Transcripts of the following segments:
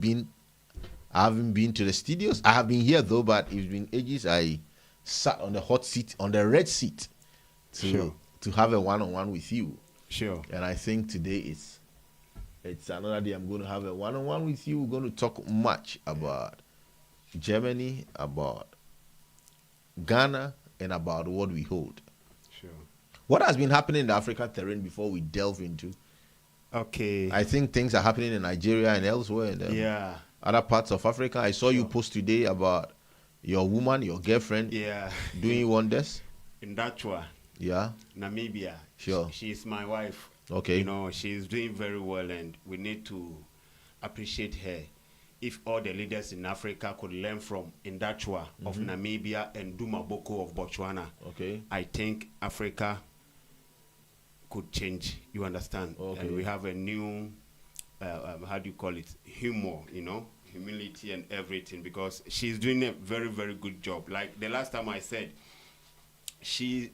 been. I haven't been to the studios. I have been here though, but it's been ages. I sat on the hot seat, on the red seat, to have a one-on-one with you. Sure. And I think today it's another day I'm going to have a one-on-one with you. We're going to talk much about Germany, about Ghana, and about what we hold. Sure. What has been happening in the African terrain before we delve into? Okay. I think things are happening in Nigeria and elsewhere. Other parts of Africa. I saw you post today about your woman, your girlfriend, doing wonders. In Dachua, Namibia. Sure. She is my wife. Okay. You know, she's doing very well, and we need to appreciate her. If all the leaders in Africa could learn from Indachwa of Namibia and Dumaboko of Botswana, I think Africa could change. You understand? Okay. And we have a new, how do you call it? Humor, you know, humility and everything, because she's doing a very, very good job. Like the last time I said, she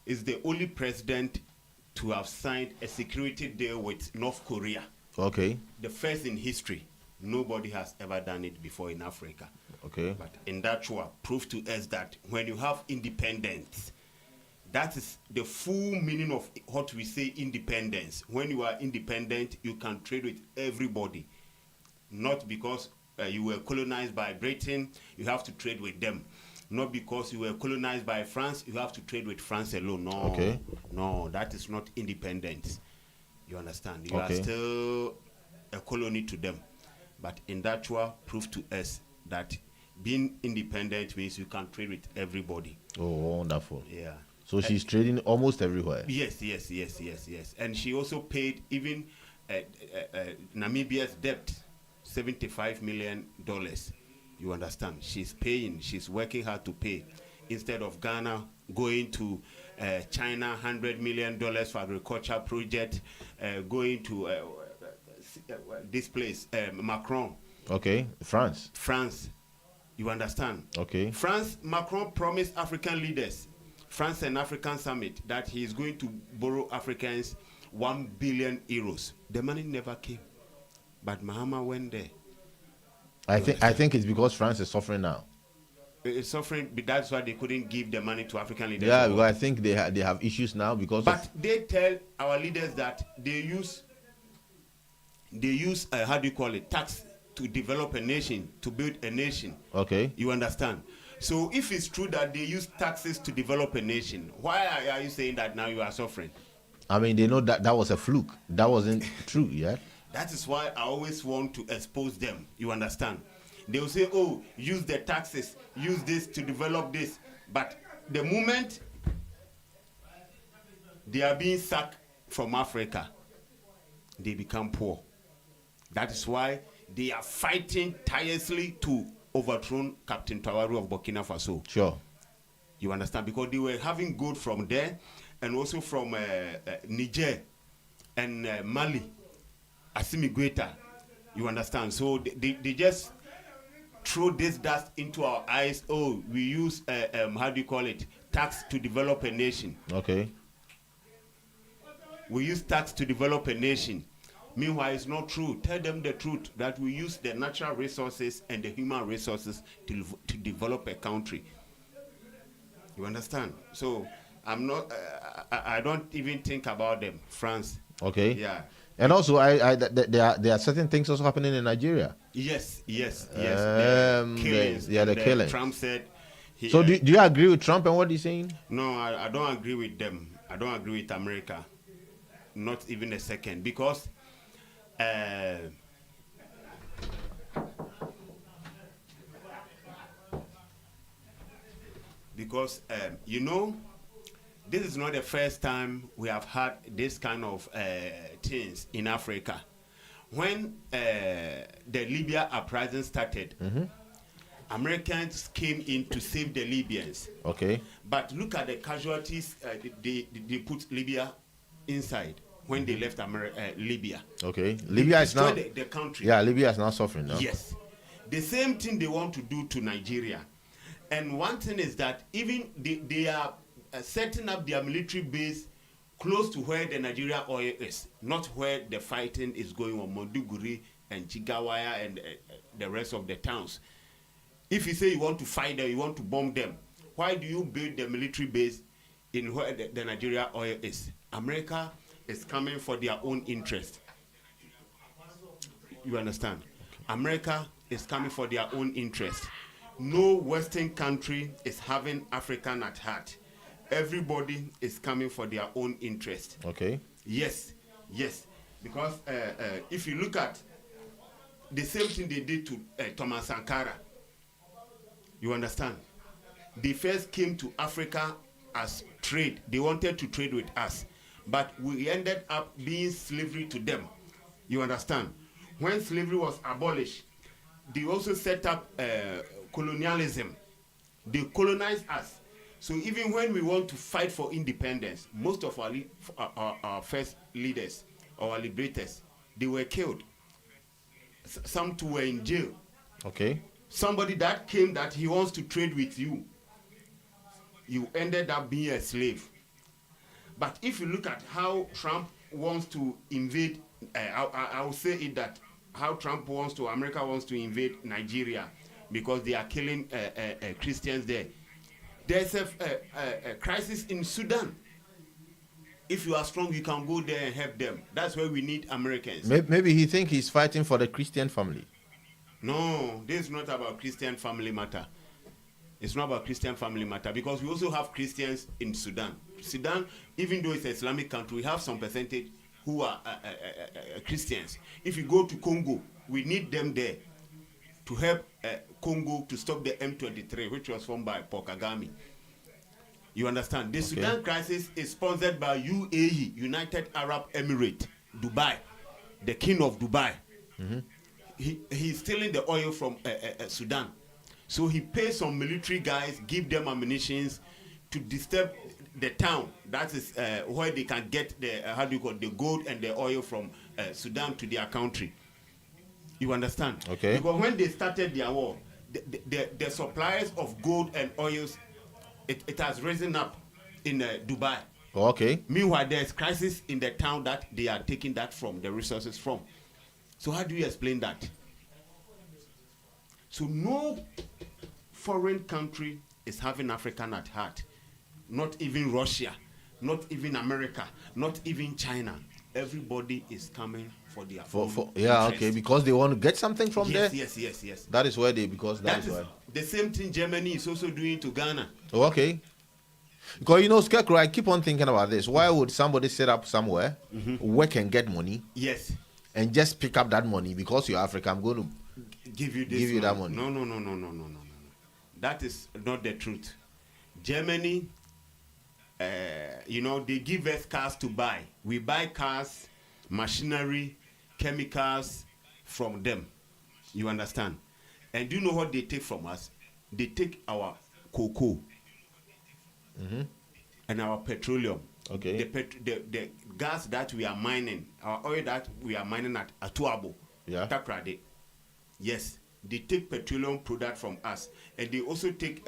is the only president to have signed a security deal with North Korea. Okay. The first in history. Nobody has ever done it before in Africa. Okay. But Indachwa proved to us that when you have independence, that is the full meaning of what we say independence. When you are independent, you can trade with everybody. Not because you were colonized by Britain, you have to trade with them. Not because you were colonized by France, you have to trade with France alone. No, okay. No, that is not independence. You understand? You are still a colony to them. But Indachwa proved to us that being independent means you can trade with everybody. Oh, wonderful. Yeah. So she's trading almost everywhere. Yes. And she also paid even Namibia's debt, $75 million. You understand? She's paying. She's working hard to pay. Instead of Ghana going to China, $100 million for agriculture project, going to this place, Macron. Okay, France. You understand? Okay. Macron promised African leaders, France and African Summit, that he is going to borrow Africans 1 billion euros. The money never came. But Mahama went there. I think it's because France is suffering now. It's suffering, but that's why they couldn't give the money to African leaders. Yeah, because I think they have issues now because But they tell our leaders that they use how do you call it, tax to develop a nation, to build a nation. Okay. You understand? So if it's true that they use taxes to develop a nation, why are you saying that now you are suffering? I mean, they know that was a fluke. That wasn't true, yeah? That is why I always want to expose them. You understand? They will say, oh, use the taxes, use this to develop this. But the moment they are being sacked from Africa, they become poor. That is why they are fighting tirelessly to overthrow Captain Tawaru of Burkina Faso. Sure. You understand? Because they were having gold from there and also from Niger and Mali, Assimi Goïta. You understand? So they just throw this dust into our eyes. Oh, we use, how do you call it, tax to develop a nation. Okay. We use tax to develop a nation. Meanwhile, it's not true. Tell them the truth, that we use the natural resources and the human resources to develop a country. You understand? So I'm not. I don't even think about them. France. Okay. Yeah. And also, there are certain things also happening in Nigeria. Yes. The killings. Trump said. So do you agree with Trump and what he's saying? No, I don't agree with them. I don't agree with America. Not even a second, because. You know, this is not the first time we have had this kind of things in Africa. When the Libya uprising started, Americans came in to save the Libyans. Okay. But look at the casualties they put Libya inside. When they left Libya. Okay. Libya is now the country. Yeah, Libya is now suffering now. Yes. The same thing they want to do to Nigeria. And one thing is that even they are setting up their military base close to where the Nigeria oil is, not where the fighting is going on, Maiduguri and Chigawaya and the rest of the towns. If you say you want to fight them, you want to bomb them, why do you build the military base in where the Nigeria oil is? America is coming for their own interest. You understand? America is coming for their own interest. No Western country is having African at heart. Everybody is coming for their own interest. Okay. Yes, yes. Because if you look at the same thing they did to Thomas Sankara, you understand? They first came to Africa as trade. They wanted to trade with us. But we ended up being slavery to them. You understand? When slavery was abolished, they also set up colonialism. They colonized us. So even when we want to fight for independence, most of our first leaders, our liberators, they were killed. Some too were in jail. Okay. Somebody that came that he wants to trade with you, you ended up being a slave. But if you look at how Trump wants to invade, I will say it that how America wants to invade Nigeria because they are killing Christians there. There's a crisis in Sudan. If you are strong, you can go there and help them. That's where we need Americans. Maybe he thinks he's fighting for the Christian family. No, this is not about Christian family matter. It's not about Christian family matter because we also have Christians in Sudan. Sudan, even though it's an Islamic country, we have some percentage who are Christians. If you go to Congo, we need them there to help Congo to stop the M23, which was formed by Paul Kagame. You understand? The Sudan crisis is sponsored by UAE, United Arab Emirates, Dubai, the king of Dubai. Mm-hmm. He's stealing the oil from Sudan. So he pays some military guys, give them ammunition to disturb the town. That is where they can get the gold and the oil from Sudan to their country. You understand? Okay. Because when they started their war, the suppliers of gold and oils, it has risen up in Dubai. Okay. Meanwhile, there's crisis in the town that they are taking that from, the resources from. So how do you explain that? So no foreign country is having African at heart. Not even Russia, not even America, not even China. Everybody is coming for their yeah, interest. okay, because they want to get something from there. Yes. That is why that is why. The same thing Germany is also doing to Ghana. Oh, okay. Because Skare Krow, I keep on thinking about this. Why would somebody set up somewhere, work and get money? Yes. And just pick up that money because you're African? I'm going to give you that money. No. That is not the truth. Germany, they give us cars to buy. We buy cars, machinery, chemicals from them. You understand? And do you know what they take from us? They take our cocoa and our petroleum. Okay. The gas that we are mining, our oil that we are mining at Atuabo, Takrade. Yes, they take petroleum product from us, and they also take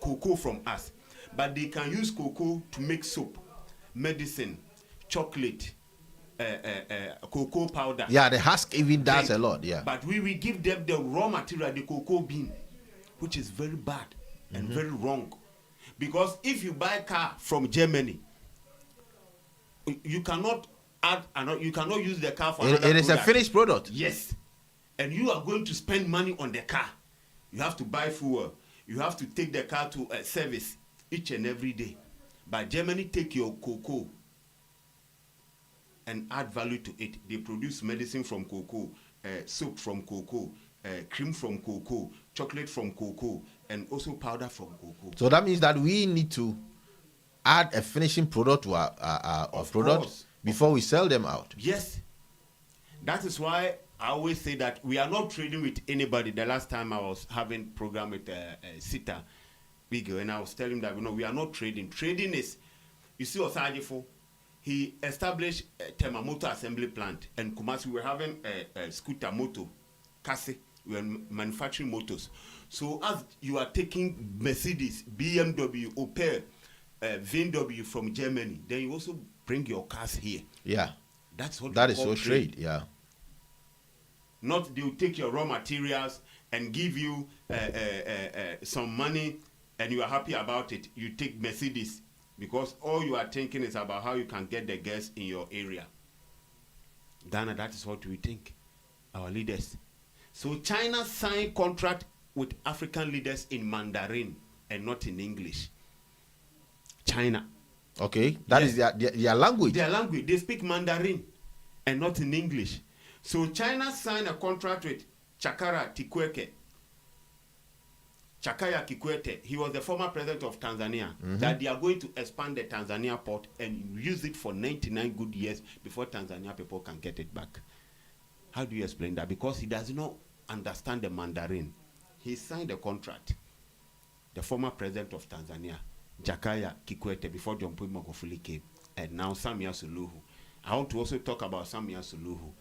cocoa from us. But they can use cocoa to make soap, medicine, chocolate, cocoa powder. Yeah, the husk even does a lot. Yeah. But we will give them the raw material, the cocoa bean, which is very bad and very wrong. Because if you buy a car from Germany, you cannot you cannot use the car for another product. It is a finished product. Yes. And you are going to spend money on the car. You have to buy fuel. You have to take the car to a service each and every day. But Germany take your cocoa and add value to it. They produce medicine from cocoa, soap from cocoa, cream from cocoa, chocolate from cocoa, and also powder from cocoa. So that means that we need to add a finishing product to our product before we sell them out. Yes. That is why I always say that we are not trading with anybody. The last time I was having program with Sita Bigger, and I was telling him that we are not trading. Trading is, you see, Osajifo, he established a Temamoto assembly plant, and Kumasi, we were having a scooter motor, Kasi, we were manufacturing motors. So as you are taking Mercedes, BMW, Opel, VW from Germany, then you also bring your cars here. Yeah. That's what That we is call so trade. Yeah. Not they'll take your raw materials and give you some money, and you are happy about it. You take Mercedes because all you are thinking is about how you can get the gas in your area. Ghana, that is what we think, our leaders. So China signed contract with African leaders in Mandarin and not in English. China. Okay, that is their language. Their language. They speak Mandarin and not in English. So China signed a contract with Chakaya Kikwete. He was the former president of Tanzania. That they are going to expand the Tanzania port and use it for 99 good years before Tanzania people can get it back. How do you explain that? Because he does not understand the Mandarin. He signed a contract. The former president of Tanzania, Jakaya Kikwete, before John Magufuli came, and now Samia Suluhu. I want to also talk about Samia Suluhu.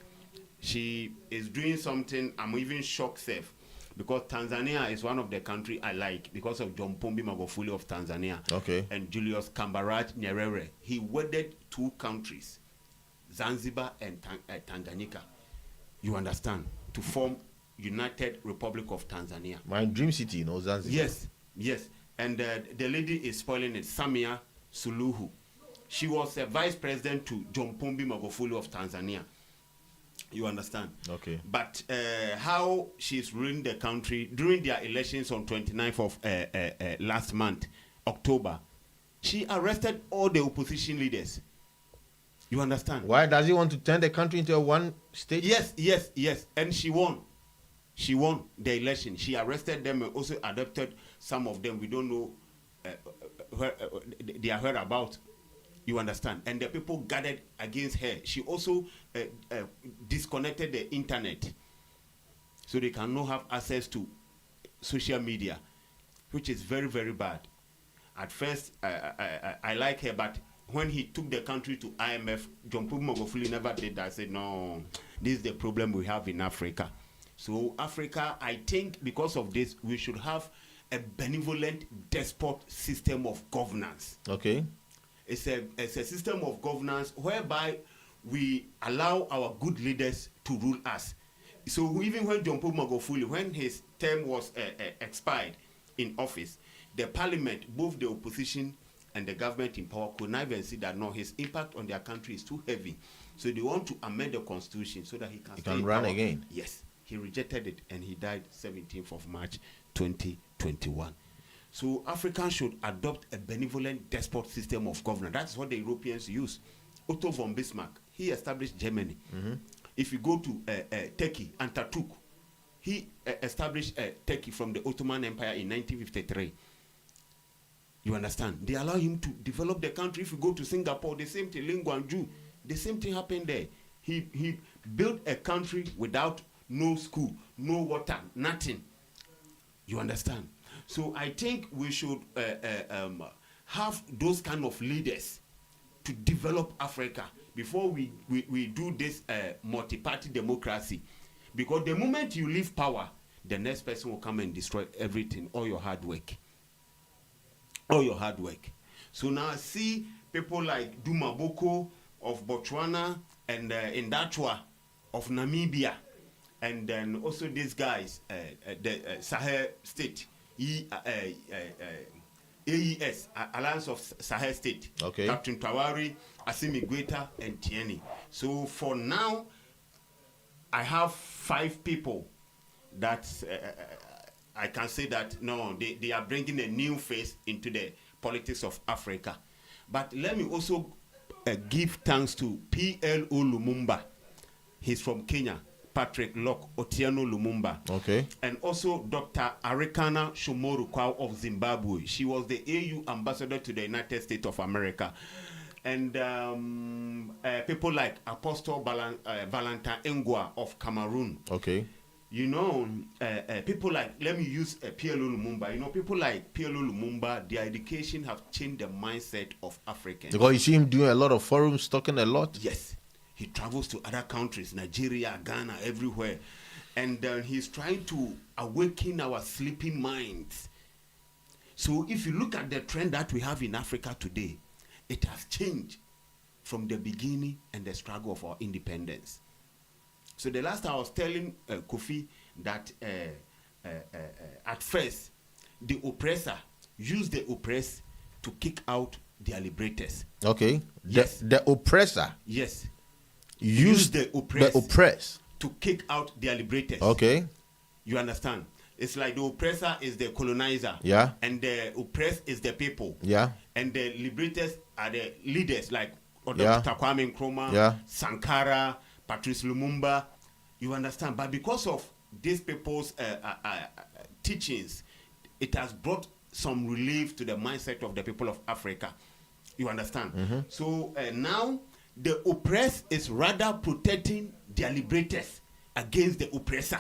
She is doing something, I'm even shocked, Seth, because Tanzania is one of the countries I like because of John Pombe Magufuli of Tanzania. Okay. And Julius Kambaraj Nyerere. He wedded two countries, Zanzibar and Tanganyika. You understand? To form United Republic of Tanzania. My dream city, Zanzibar. Yes, yes. And the lady is spoiling it, Samia Suluhu. She was a vice president to John Pombe Magufuli of Tanzania. You understand? Okay. But how she's ruling the country during their elections on 29th of last month, October, she arrested all the opposition leaders. You understand? Why does he want to turn the country into a one state? Yes, yes, yes. And she won. She won the election. She arrested them and also adopted some of them. We don't know where they are heard about. You understand? And the people gathered against her. She also disconnected the internet so they cannot have access to social media, which is very, very bad. At first, I like her, but when he took the country to IMF, John Pombe Magufuli never did that. I said, no, this is the problem we have in Africa. So Africa, I think because of this, we should have a benevolent despot system of governance. Okay. It's a system of governance whereby we allow our good leaders to rule us. So even when John Pombe Magufuli, when his term was expired in office, the parliament, both the opposition and the government in power, could not even see that no, his impact on their country is too heavy. So they want to amend the constitution so that he can run again. Yes. He rejected it and he died 17th of March 2021. So Africans should adopt a benevolent despot system of governance. That's what the Europeans use. Otto von Bismarck, he established Germany. If you go to Turkey, Atatürk, he established Turkey from the Ottoman Empire in 1953. You understand? They allow him to develop the country. If you go to Singapore, the same thing, Lee Kuan Yew, the same thing happened there. He built a country without no school, no water, nothing. You understand? So I think we should have those kind of leaders to develop Africa before we do this multi-party democracy. Because the moment you leave power, the next person will come and destroy everything, all your hard work. All your hard work. So now I see people like Duma Boko of Botswana and Indachwa of Namibia. And then also these guys, the Sahel State, AES, Alliance of Sahel State, okay. Captain Tawari, Assimi Goita, and Tieni. So for now, I have 5 people that I can say that, no, they are bringing a new face into the politics of Africa. But let me also give thanks to P.L.O. Lumumba. He's from Kenya. Patrick Lok Otieno Lumumba. Okay. And also Dr. Arikana Shomoru Krow of Zimbabwe. She was the AU ambassador to the United States of America. And people like Apostle Valentin Engwa of Cameroon. Okay. You know, people like, let me use P.L.O. Lumumba. You know, people like P.L.O. Lumumba, their education have changed the mindset of Africans. Because you see him doing a lot of forums, talking a lot. Yes. He travels to other countries, Nigeria, Ghana, everywhere. And he's trying to awaken our sleeping minds. So if you look at the trend that we have in Africa today, it has changed from the beginning and the struggle of our independence. So the last time I was telling Kofi that at first the oppressor used the oppressed to kick out their liberators. Okay. Yes. The oppressor. Yes. Used the oppressed to kick out their liberators. Okay. You understand? It's like the oppressor is the colonizer. Yeah. And the oppressed is the people. Yeah. And the liberators are the leaders like Yeah. Kwame Nkrumah, Yeah. Sankara, Patrice Lumumba. You understand? But because of these people's teachings, it has brought some relief to the mindset of the people of Africa. You understand? Mm-hmm. So now the oppressed is rather protecting their liberators against the oppressor.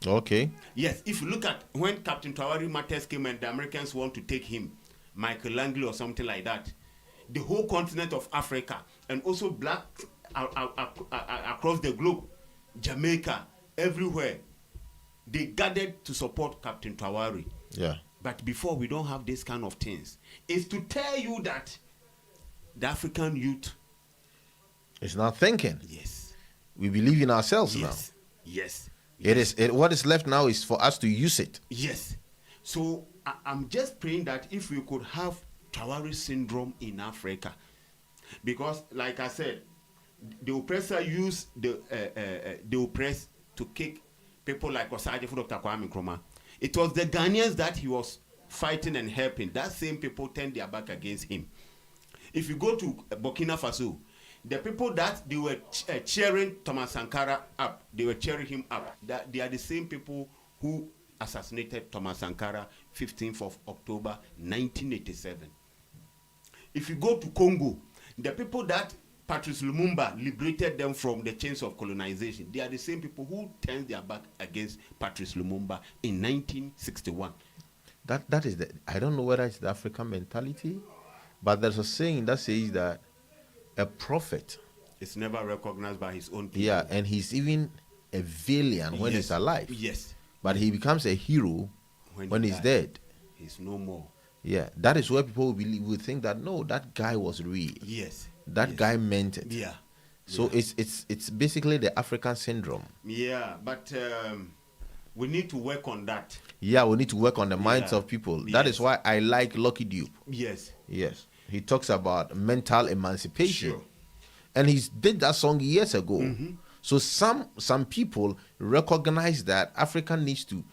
Okay. Yes, if you look at when Captain Tawari Matters came and the Americans want to take him, Michael Langley or something like that, the whole continent of Africa and also black across the globe, Jamaica, everywhere, they gathered to support Captain Tawari. Yeah. But before, we don't have this kind of things. It's to tell you that the African youth, It's not thinking. yes, We believe in ourselves yes, now. yes. What is left now is for us to use it. Yes. So I'm just praying that if we could have Tawari syndrome in Africa, because like I said, the oppressor used the oppressed to kick people like Osaje for Dr. Kwame Nkrumah. It was the Ghanaians that he was fighting and helping. That same people turned their back against him. If you go to Burkina Faso, the people that they were cheering Thomas Sankara up, they were cheering him up. That they are the same people who assassinated Thomas Sankara 15th of October 1987. If you go to Congo, the people that Patrice Lumumba liberated them from the chains of colonization, they are the same people who turned their back against Patrice Lumumba in 1961. That is I don't know whether it's the African mentality, but there's a saying that says that a prophet is never recognized by his own people. Yeah, and he's even a villain when he's alive. Yes. But he becomes a hero when he's dead. He's no more. Yeah, that is where people will think that no, that guy was real. Yes. That guy meant it. Yeah. So it's basically the African syndrome. Yeah, but we need to work on that. Yeah, we need to work on the minds of people. That is why I like Lucky Dube. Yes. Yes. He talks about mental emancipation. Sure. And he did that song years ago. Mm-hmm. So some people recognize that Africa needs to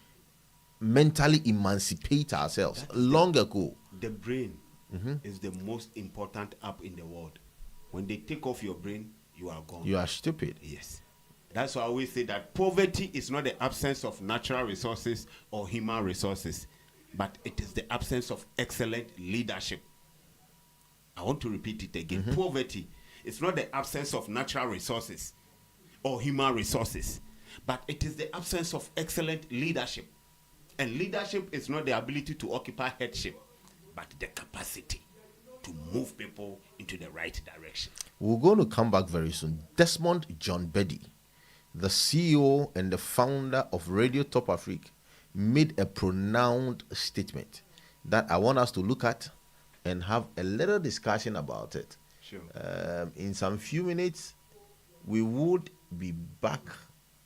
mentally emancipate ourselves long ago. The brain is the most important app in the world. When they take off your brain, you are gone. You are stupid. Yes. That's why I always say that poverty is not the absence of natural resources or human resources, but it is the absence of excellent leadership. I want to repeat it again. Mm-hmm. Poverty is not the absence of natural resources or human resources, but it is the absence of excellent leadership. And leadership is not the ability to occupy headship, but the capacity to move people into the right direction. We're going to come back very soon. Desmond John Beddy, the CEO and the founder of Radio Top Africa, made a pronounced statement that I want us to look at and have a little discussion about it. Sure. In some few minutes, we would be back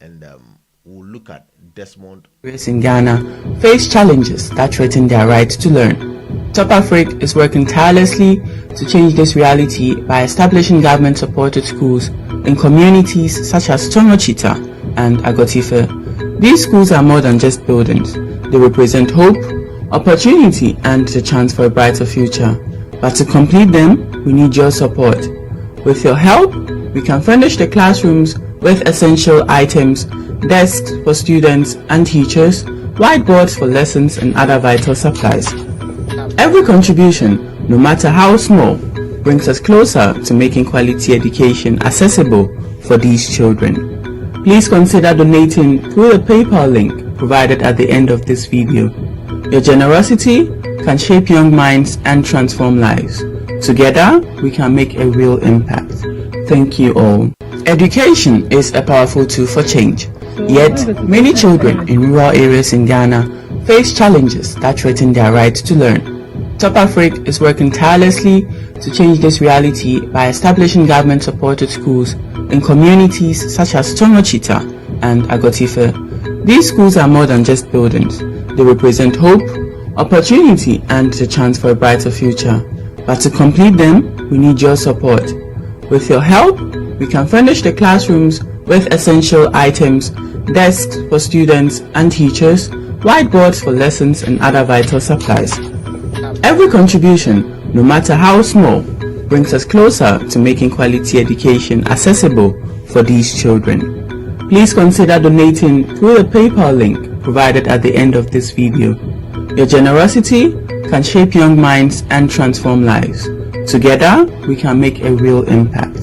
and we'll look at Desmond. In Ghana face challenges that threaten their right to learn. Top Africa is working tirelessly to change this reality by establishing government-supported schools in communities such as Tomochita and Agotife. These schools are more than just buildings. They represent hope, opportunity, and the chance for a brighter future. But to complete them, we need your support. With your help, we can furnish the classrooms with essential items, desks for students and teachers, whiteboards for lessons, and other vital supplies. Every contribution, no matter how small, brings us closer to making quality education accessible for these children. Please consider donating through the PayPal link provided at the end of this video. Your generosity can shape young minds and transform lives. Together, we can make a real impact. Thank you all. Education is a powerful tool for change. Yet, many children in rural areas in Ghana face challenges that threaten their right to learn. Top Africa is working tirelessly to change this reality by establishing government-supported schools in communities such as Tomochita and Agotife. These schools are more than just buildings. They represent hope, opportunity, and the chance for a brighter future. But to complete them, we need your support. With your help, we can furnish the classrooms with essential items, desks for students and teachers, whiteboards for lessons, and other vital supplies. Every contribution, no matter how small, brings us closer to making quality education accessible for these children. Please consider donating through the PayPal link provided at the end of this video. Your generosity can shape young minds and transform lives. Together, we can make a real impact.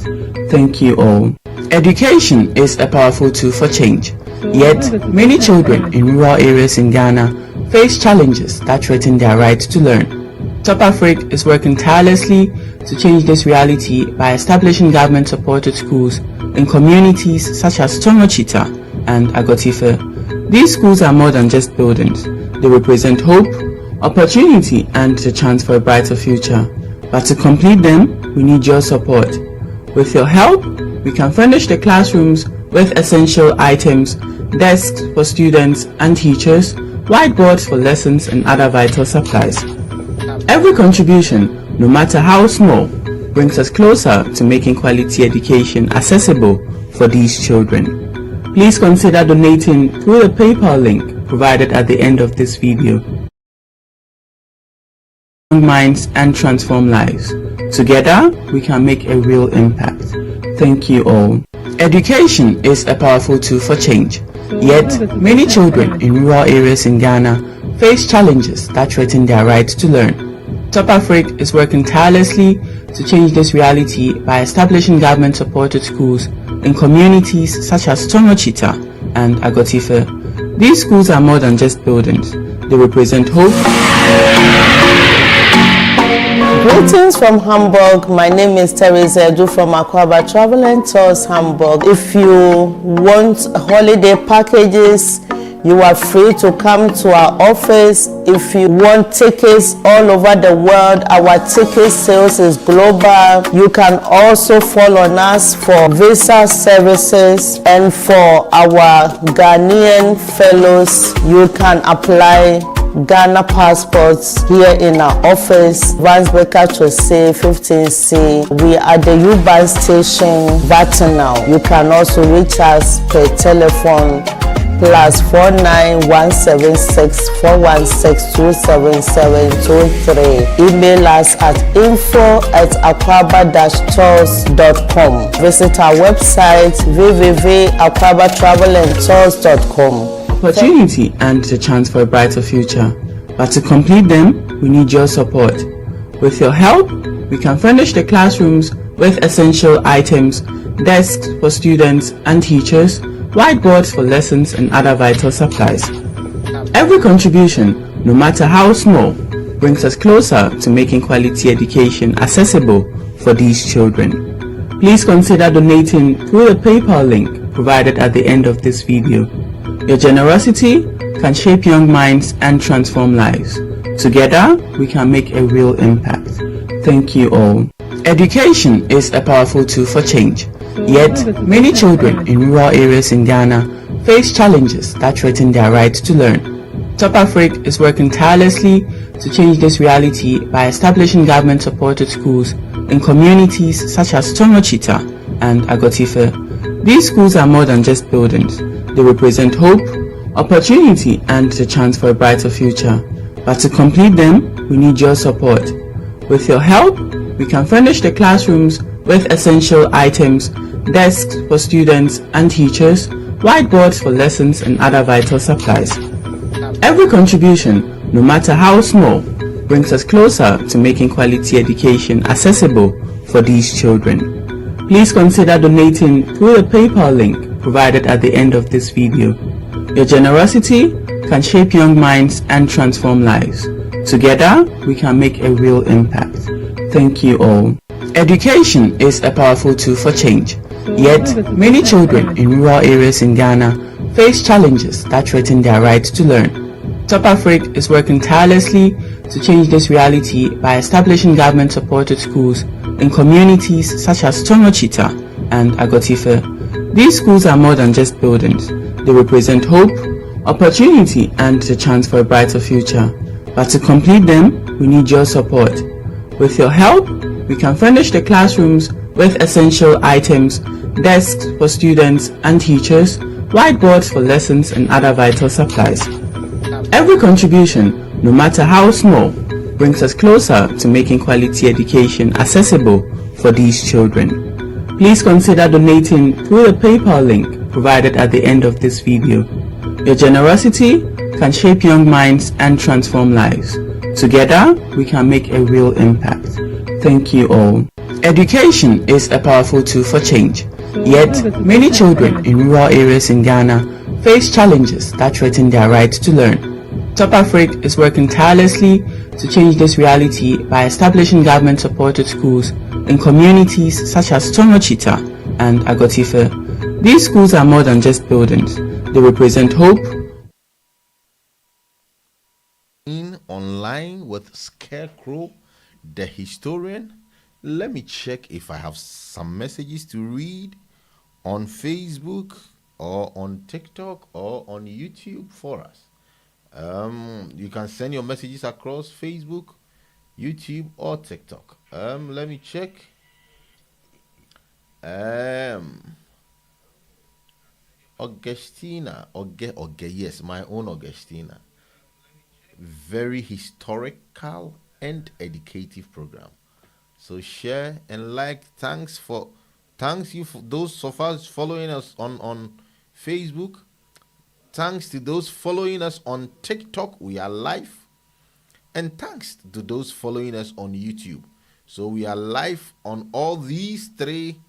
Thank you all. Education is a powerful tool for change. Yet, many children in rural areas in Ghana face challenges that threaten their right to learn. Top Africa is working tirelessly to change this reality by establishing government-supported schools in communities such as Tomochita and Agotife. These schools are more than just buildings. They represent hope, opportunity, and the chance for a brighter future. But to complete them, we need your support. With your help, we can furnish the classrooms with essential items, desks for students and teachers, whiteboards for lessons, and other vital supplies. Every contribution, no matter how small, brings us closer to making quality education accessible for these children. Please consider donating through the PayPal link provided at the end of this video. Young minds and transform lives. Together, we can make a real impact. Thank you all. Education is a powerful tool for change. Yet, many children in rural areas in Ghana face challenges that threaten their right to learn. Top Africa is working tirelessly to change this reality by establishing government-supported schools in communities such as Tomochita and Agotife. These schools are more than just buildings. They represent hope. Greetings from Hamburg. My name is Teresa Edu from Akwaba Travel and Tours Hamburg. If you want holiday packages, you are free to come to our office. If you want tickets all over the world, our ticket sales is global. You can also follow on us for visa services, and for our Ghanaian fellows, you can apply Ghana passports here in our office, Vansbecker to say 15C. We are the U-Bahn station, Vatinal. You can also reach us per telephone +49 176 416 27723. Email us at info@akwaba-tours.com. Visit our website www.akwabatravelandtours.com. Opportunity and the chance for a brighter future. But to complete them, we need your support. With your help, we can furnish the classrooms with essential items, desks for students and teachers, whiteboards for lessons, and other vital supplies. Every contribution, no matter how small, brings us closer to making quality education accessible for these children. Please consider donating through the PayPal link provided at the end of this video. Your generosity can shape young minds and transform lives. Together, we can make a real impact. Thank you all. Education is a powerful tool for change. Yet, many children in rural areas in Ghana face challenges that threaten their right to learn. Top Africa is working tirelessly to change this reality by establishing government-supported schools in communities such as Tomochita and Agotife. These schools are more than just buildings. They represent hope, opportunity, and the chance for a brighter future. But to complete them, we need your support. With your help, we can furnish the classrooms with essential items, desks for students and teachers, whiteboards for lessons, and other vital supplies. Every contribution, no matter how small, brings us closer to making quality education accessible for these children. Please consider donating through the PayPal link provided at the end of this video. Your generosity can shape young minds and transform lives. Together, we can make a real impact. Thank you all. Education is a powerful tool for change. Yet, many children in rural areas in Ghana face challenges that threaten their right to learn. Top Africa is working tirelessly to change this reality by establishing government-supported schools in communities such as Tonochita and Agotife. These schools are more than just buildings. They represent hope, opportunity, and the chance for a brighter future. But to complete them, we need your support. With your help, we can furnish the classrooms with essential items, desks for students and teachers, whiteboards for lessons, and other vital supplies. Every contribution, no matter how small, brings us closer to making quality education accessible for these children. Please consider donating through the PayPal link provided at the end of this video. Your generosity can shape young minds and transform lives. Together, we can make a real impact. Thank you all. Education is a powerful tool for change. Yet, many children in rural areas in Ghana face challenges that threaten their right to learn. Top Africa is working tirelessly to change this reality by establishing government-supported schools in communities such as Tonochita and Agotife. These schools are more than just buildings. They represent hope. Online with Skare Krow, the historian. Let me check if I have some messages to read on Facebook or on TikTok or on YouTube for us. You can send your messages across Facebook, YouTube, or TikTok. Let me check. Augustina, yes, my own Augustina. Very historical and educative program. So share and like. Thanks you for those of us following us on Facebook. Thanks to those following us on TikTok. We are live. And thanks to those following us on YouTube. So we are live on all these three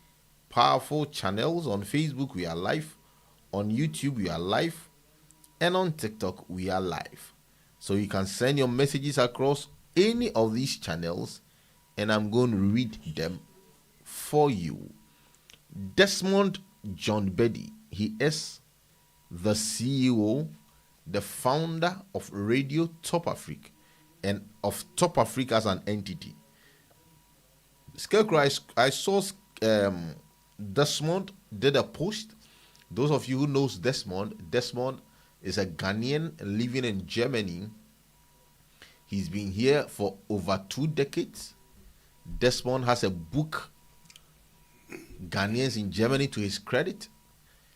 powerful channels. On Facebook, we are live. On YouTube, we are live. And on TikTok, we are live. So you can send your messages across any of these channels, and I'm going to read them for you. Desmond John Beddy, he is the CEO, the founder of Radio Top Africa and of Top Africa as an entity. Skare Krow, I saw Desmond did a post. Those of you who knows Desmond is a Ghanaian living in Germany. He's been here for over 2 decades. Desmond has a book, Ghanaians in Germany, to his credit.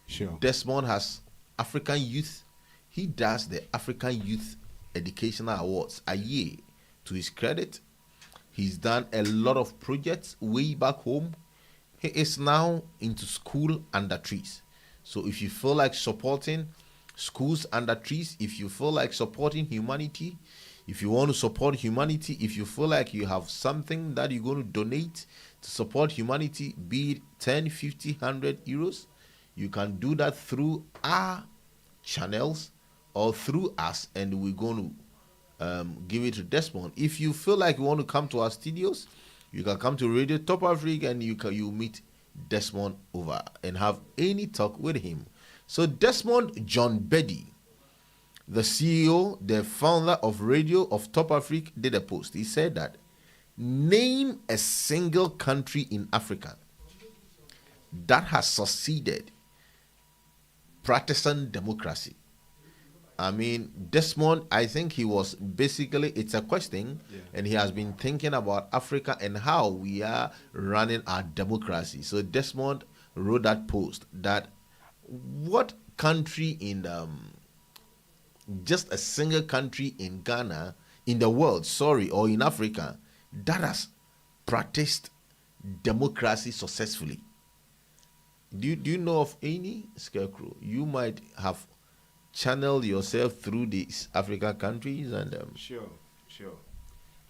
Sure. Desmond has African Youth. He does the African Youth Educational Awards a year, to his credit. He's done a lot of projects way back home. He is now into school under trees. So if you feel like supporting schools under trees, if you feel like supporting humanity, if you want to support humanity, if you feel like you have something that you're going to donate to support humanity, be it 10, 50, 100 euros, you can do that through our channels or through us, and we're going to give it to Desmond. If you feel like you want to come to our studios, you can come to Radio Top Africa and you meet Desmond over and have any talk with him. So Desmond John Beddy, the CEO, the founder of Radio of Top Africa, did a post. He said that, name a single country in Africa that has succeeded practicing democracy. I mean, Desmond, I think he was basically, it's a question, and he has been thinking about Africa and how we are running our democracy. So Desmond wrote that post that what country in just a single country in Ghana, in the world, or in Africa, that has practiced democracy successfully? Do you know of any, Skare Krow? You might have channeled yourself through these African countries and Sure.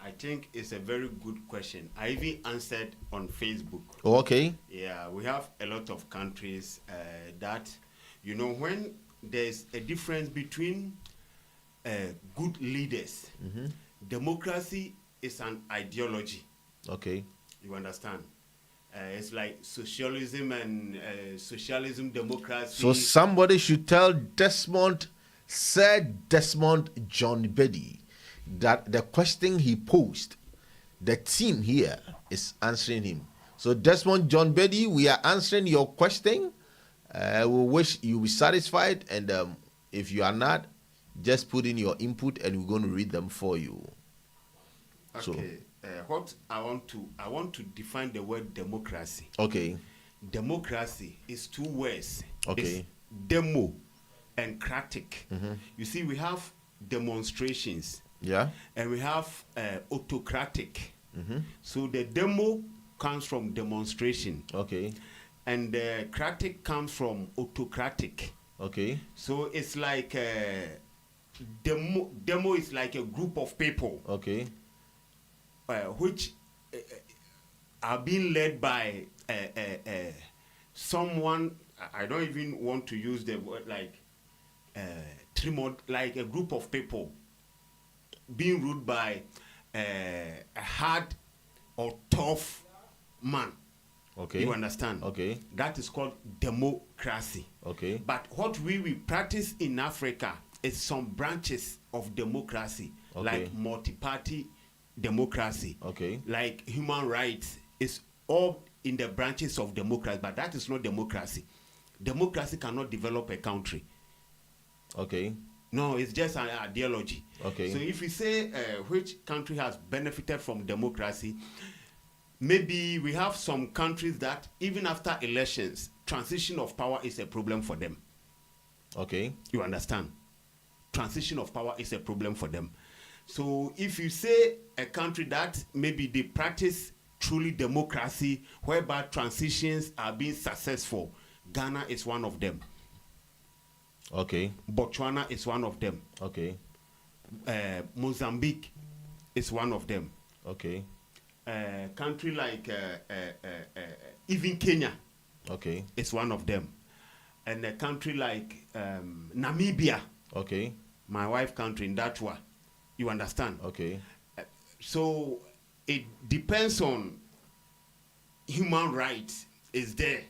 I think it's a very good question. I even answered on Facebook. Okay. Yeah, we have a lot of countries that, you know, when there's a difference between good leaders, democracy is an ideology. Okay. You understand? It's like socialism and socialism, democracy. So somebody should tell Desmond, Sir Desmond John Beddy, that the question he posed, the team here is answering him. So Desmond John Betty, we are answering your question. We wish you be satisfied, and if you are not, just put in your input, and we're going to read them for you. Okay. What I want to define the word democracy. Okay. Democracy is two words. Okay. It's demo and cratic. You see, we have demonstrations. Yeah. And we have autocratic. So the demo comes from demonstration. Okay. And the cratic comes from autocratic. Okay. So it's like demo is like a group of people. Okay. Which are being led by someone. I don't even want to use the word like like a group of people being ruled by a hard or tough man. Okay. You understand? Okay. That is called democracy. Okay. But what we practice in Africa is some branches of democracy, Okay. like multi-party democracy, Okay. like human rights. Is all in the branches of democracy, but that is not democracy. Democracy cannot develop a country. Okay. No, it's just an ideology. Okay. So if we say which country has benefited from democracy, maybe we have some countries that even after elections, transition of power is a problem for them. Okay. You understand? Transition of power is a problem for them. So if you say a country that maybe they practice truly democracy, whereby transitions are being successful, Ghana is one of them. Okay. Botswana is one of them. Okay. Mozambique is one of them. Okay. Country like even Kenya, Okay. is one of them. And a country like Namibia, Okay. my wife country in Dachwa, you understand? Okay. So it depends on human rights is there.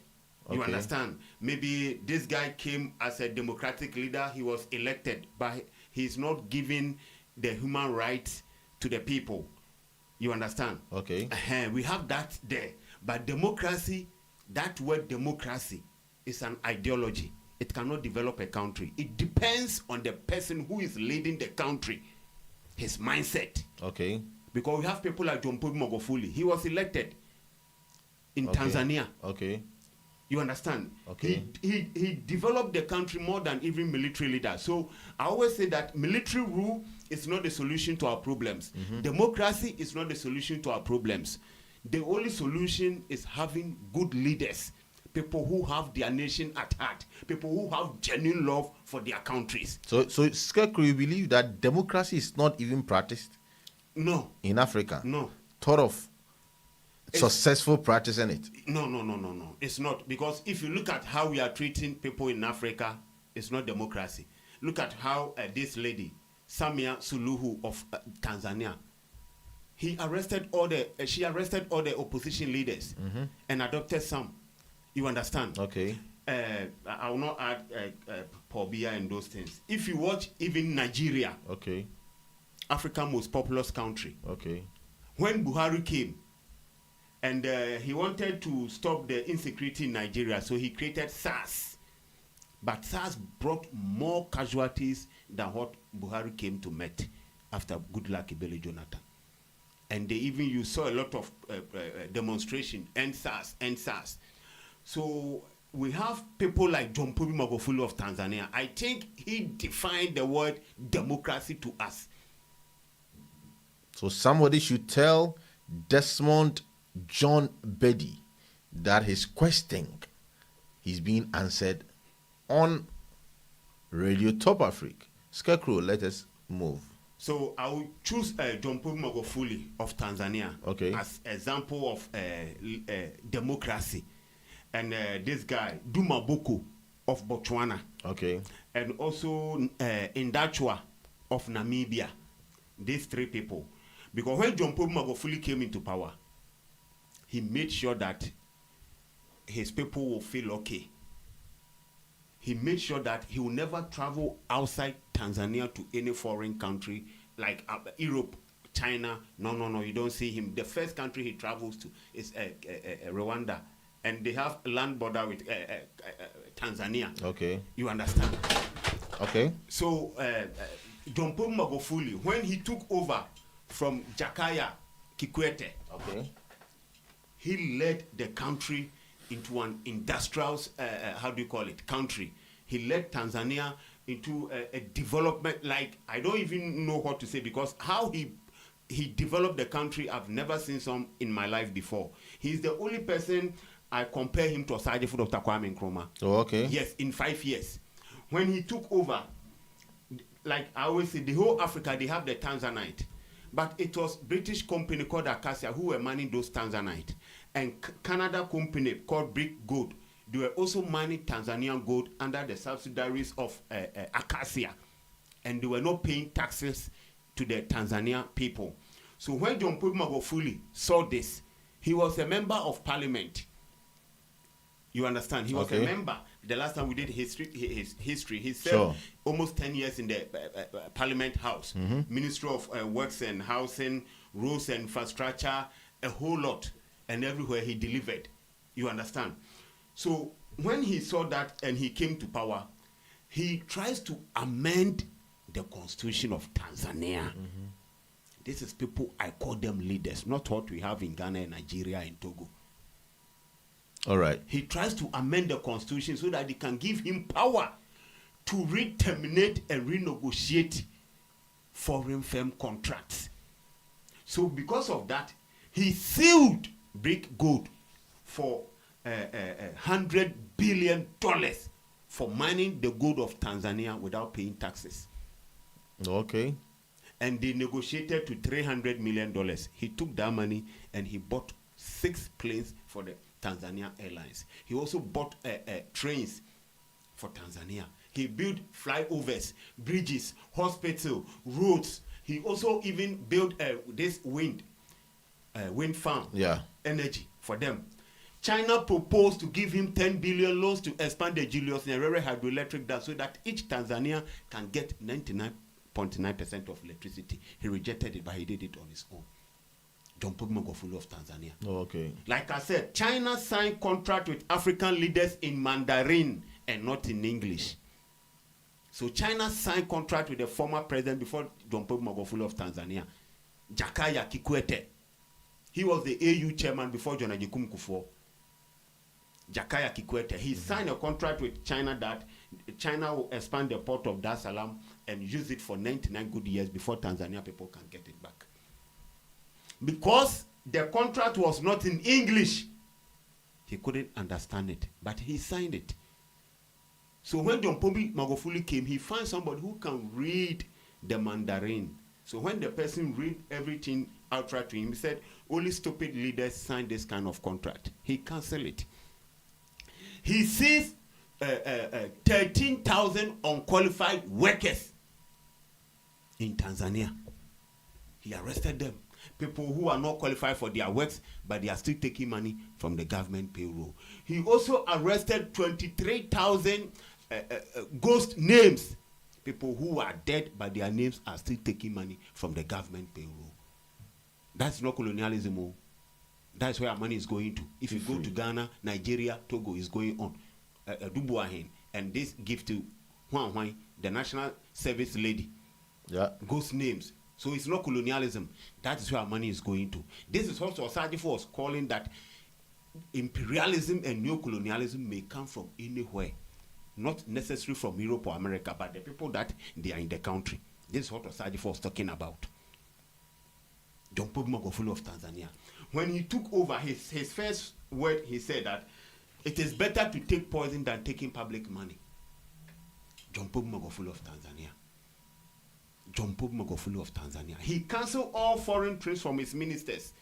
You Okay. understand? Maybe this guy came as a democratic leader, he was elected, but he's not giving the human rights to the people. You understand? Okay. We have that there. But democracy, that word democracy is an ideology. It cannot develop a country. It depends on the person who is leading the country, his mindset. Okay. Because we have people like John Paul Magufuli. He was elected in Tanzania. Okay. You understand? Okay. He developed the country more than even military leaders. So I always say that military rule is not the solution to our problems. Democracy is not the solution to our problems. The only solution is having good leaders, people who have their nation at heart, people who have genuine love for their countries. So Skare Krow, you believe that democracy is not even practiced No, in Africa? no. Thought of successful practice in it? No. It's not. Because if you look at how we are treating people in Africa, it's not democracy. Look at how this lady, Samia Suluhu of Tanzania, she arrested all the opposition leaders and adopted some. You understand? Okay. I will not add Paul Biya and those things. If you watch even Nigeria, Okay. Africa's most populous country, Okay. when Buhari came and he wanted to stop the insecurity in Nigeria, so he created SARS. But SARS brought more casualties than what Buhari came to meet after Goodluck Ebele Jonathan. And you saw a lot of demonstration, end SARS. So we have people like John Paul Magufuli of Tanzania. I think he defined the word democracy to us. So somebody should tell Desmond John Betty that his question is being answered on Radio Top Africa. Skare Krow, let us move. So I will choose John Paul Magufuli of Tanzania as example of democracy. And this guy, Duma Boko of Botswana. Okay. And also Indachwa of Namibia. These three people. Because when John Paul Magufuli came into power, he made sure that his people will feel okay. He made sure that he will never travel outside Tanzania to any foreign country like Europe, China. No, you don't see him. The first country he travels to is Rwanda, and they have land border with Tanzania. Okay. You understand? Okay. So John Paul Magufuli, when he took over from Jakaya Kikwete, okay, he led the country into an industrial, country. He led Tanzania into a development, like, I don't even know what to say, because how he developed the country, I've never seen some in my life before. He's the only person I compare him to Osagyefo Dr. Kwame Nkrumah. Oh, okay. Yes, in 5 years. When he took over, like I always say, the whole Africa, they have the Tanzanite. But it was British company called Acacia who were mining those Tanzanite. And Canada company called Brick Gold, they were also mining Tanzanian gold under the subsidiaries of Acacia. And they were not paying taxes to the Tanzanian people. So when John Paul Magufuli saw this, he was a member of parliament. You understand? He was a member. The last time we did his history, he served almost 10 years in the Parliament House, Ministry of Works and Housing, Roads and Infrastructure, a whole lot, and everywhere he delivered. You understand? So when he saw that and he came to power, he tries to amend the constitution of Tanzania. This is people, I call them leaders, not what we have in Ghana, Nigeria, and Togo. All right. He tries to amend the constitution so that they can give him power to terminate and renegotiate foreign firm contracts. So because of that, he sued Brick Gold for $100 billion for mining the gold of Tanzania without paying taxes. Okay. And they negotiated to $300 million. He took that money and he bought 6 planes for the Tanzania Airlines. He also bought trains for Tanzania. He built flyovers, bridges, hospital, roads. He also even built this wind farm, energy for them. China proposed to give him 10 billion loans to expand the Julius Nyerere hydroelectric dam so that each Tanzania can get 99.9% of electricity. He rejected it, but he did it on his own. John Paul Magufuli of Tanzania. Oh, okay. Like I said, China signed contract with African leaders in Mandarin and not in English. So China signed contract with the former president before John Paul Magufuli of Tanzania, Jakaya Kikwete. He was the AU chairman before John Agyekum Kufuor. Jakaya Kikwete. He signed a contract with China that China will expand the port of Dar es Salaam and use it for 99 good years before Tanzania people can get it back. Because the contract was not in English, he couldn't understand it, but he signed it. So when John Paul Magufuli came, he found somebody who can read the Mandarin. So when the person read everything outright to him, he said, only stupid leaders sign this kind of contract. He canceled it. He sees 13,000 unqualified workers in Tanzania. He arrested them. People who are not qualified for their works, but they are still taking money from the government payroll. He also arrested 23,000 ghost names. People who are dead, but their names are still taking money from the government payroll. That's not colonialism. That's where our money is going to. If you go to Ghana, Nigeria, Togo is going on. Dubuahin. And this gift to Huan Huan, the national service lady. Yeah. Ghost names. So it's not colonialism. That is where our money is going to. This is what Osagyefo was calling that imperialism and neocolonialism may come from anywhere. Not necessarily from Europe or America, but the people that they are in the country. This is what Osagyefo was talking about. John Paul Magufuli of Tanzania. When he took over, his first word, he said that it is better to take poison than taking public money. John Paul Magufuli of Tanzania. John Paul Magufuli of Tanzania. He canceled all foreign trips from his ministers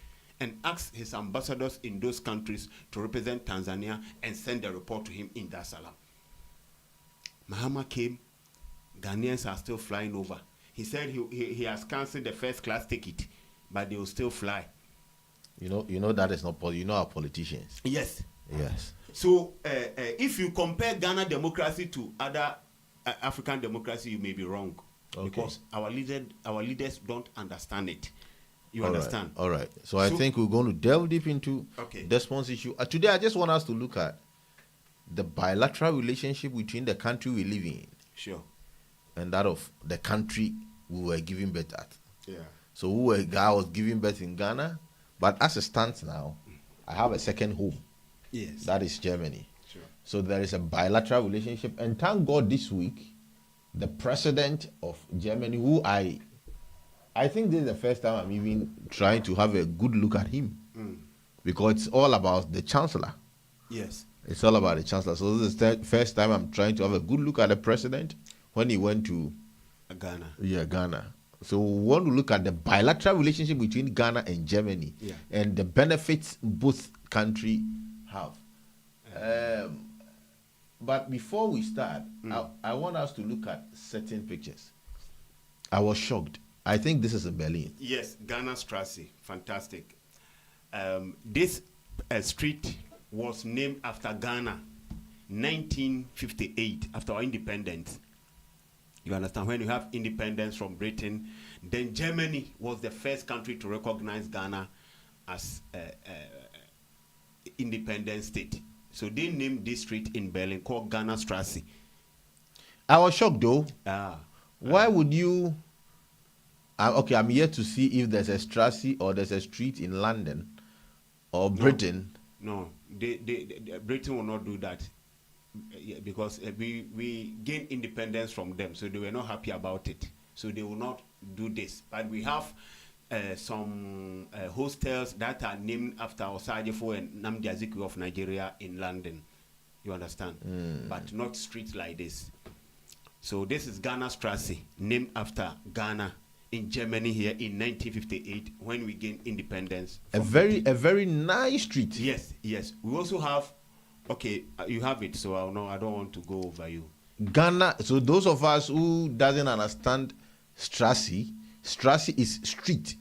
and asked his ambassadors in those countries to represent Tanzania and send a report to him in Dar es Salaam. Mahama came, Ghanaians are still flying over. He said he has canceled the first class ticket, but they will still fly. You know that is not you know our politicians. Yes. Yes. So if you compare Ghana democracy to other African democracy, you may be wrong. Okay. because our leaders don't understand it. You All right, understand? all right. So I think we're going to delve deep into Desmond's issue. Today, I just want us to look at the bilateral relationship between the country we live in. Sure. And that of the country we were giving birth at. Yeah. So I was giving birth in Ghana, but as it stands now, I have a second home. Yes. That is Germany. Sure. So there is a bilateral relationship, and thank God this week, the president of Germany, who I think this is the first time I'm even trying to have a good look at him, because it's all about the chancellor. Yes. It's all about the chancellor. So this is the first time I'm trying to have a good look at the president when he went to Ghana. Yeah, Ghana. So we want to look at the bilateral relationship between Ghana and Germany, and the benefits both countries have. But before we start, I want us to look at certain pictures. I was shocked. I think this is in Berlin. Yes, Ghana Strasse. Fantastic. This street was named after Ghana, 1958, after our independence. You understand? When you have independence from Britain, then Germany was the first country to recognize Ghana as independent state. So they named this street in Berlin called Ghana Strasse. I was shocked though. Why would you? Okay, I'm here to see if there's a Strasse or there's a street in London or Britain. No, Britain will not do that. Because we gained independence from them, so they were not happy about it. So they will not do this. But we have some hostels that are named after Osajefo and Nnamdi Azikiwe of Nigeria in London. You understand? But not streets like this. So this is Ghana Strasse, named after Ghana in Germany here in 1958 when we gained independence. A very nice street. Yes, yes. We also have. Okay, you have it, so I don't want to go over you. Ghana, so those of us who doesn't understand Strasse is street.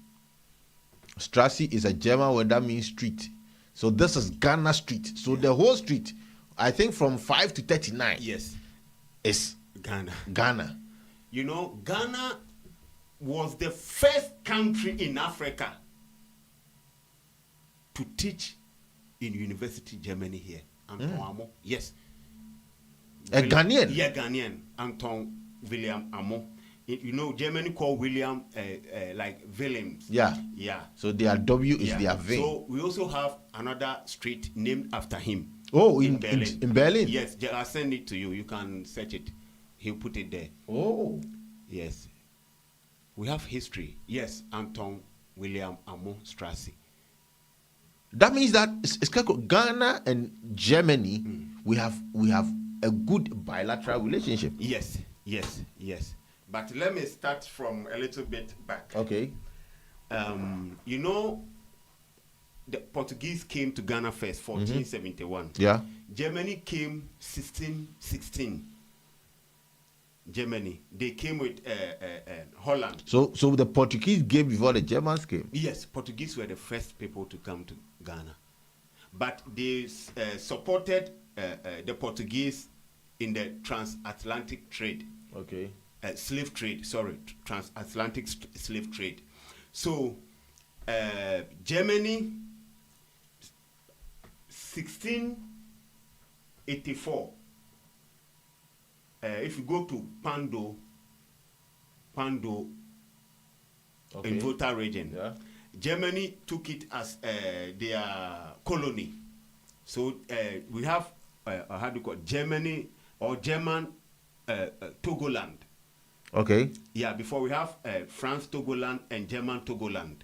Strasse is a German word that means street. So this is Ghana Street. So the whole street, I think from 5 to 39. Yes. Is Ghana. You know, Ghana was the first country in Africa to teach in University Germany here. Anton Amo. Yes. A Ghanaian? Yeah, Ghanaian. Anton William Amo. You know, Germany called William like Willems. Yeah. Yeah. So their W is their V. So we also have another street named after him. Oh, in Berlin. In Berlin? Yes, I'll send it to you. You can search it. He'll put it there. Oh. Yes. We have history. Yes, Anton William Amo Strasse. That means that Ghana and Germany, we have a good bilateral relationship. Yes. But let me start from a little bit back. Okay. You know, the Portuguese came to Ghana first, 1471. Yeah. Germany came 1616. Germany, they came with Holland. So the Portuguese came before the Germans came. Yes, Portuguese were the first people to come to Ghana, but they supported the Portuguese in the transatlantic trade. Okay. Slave trade. Sorry, transatlantic slave trade. So Germany, 1684. If you go to Pando in Volta region, Germany took it as their colony. So we have how do you call it? Germany or German Togoland. Okay. Yeah, before we have France Togoland and German Togoland.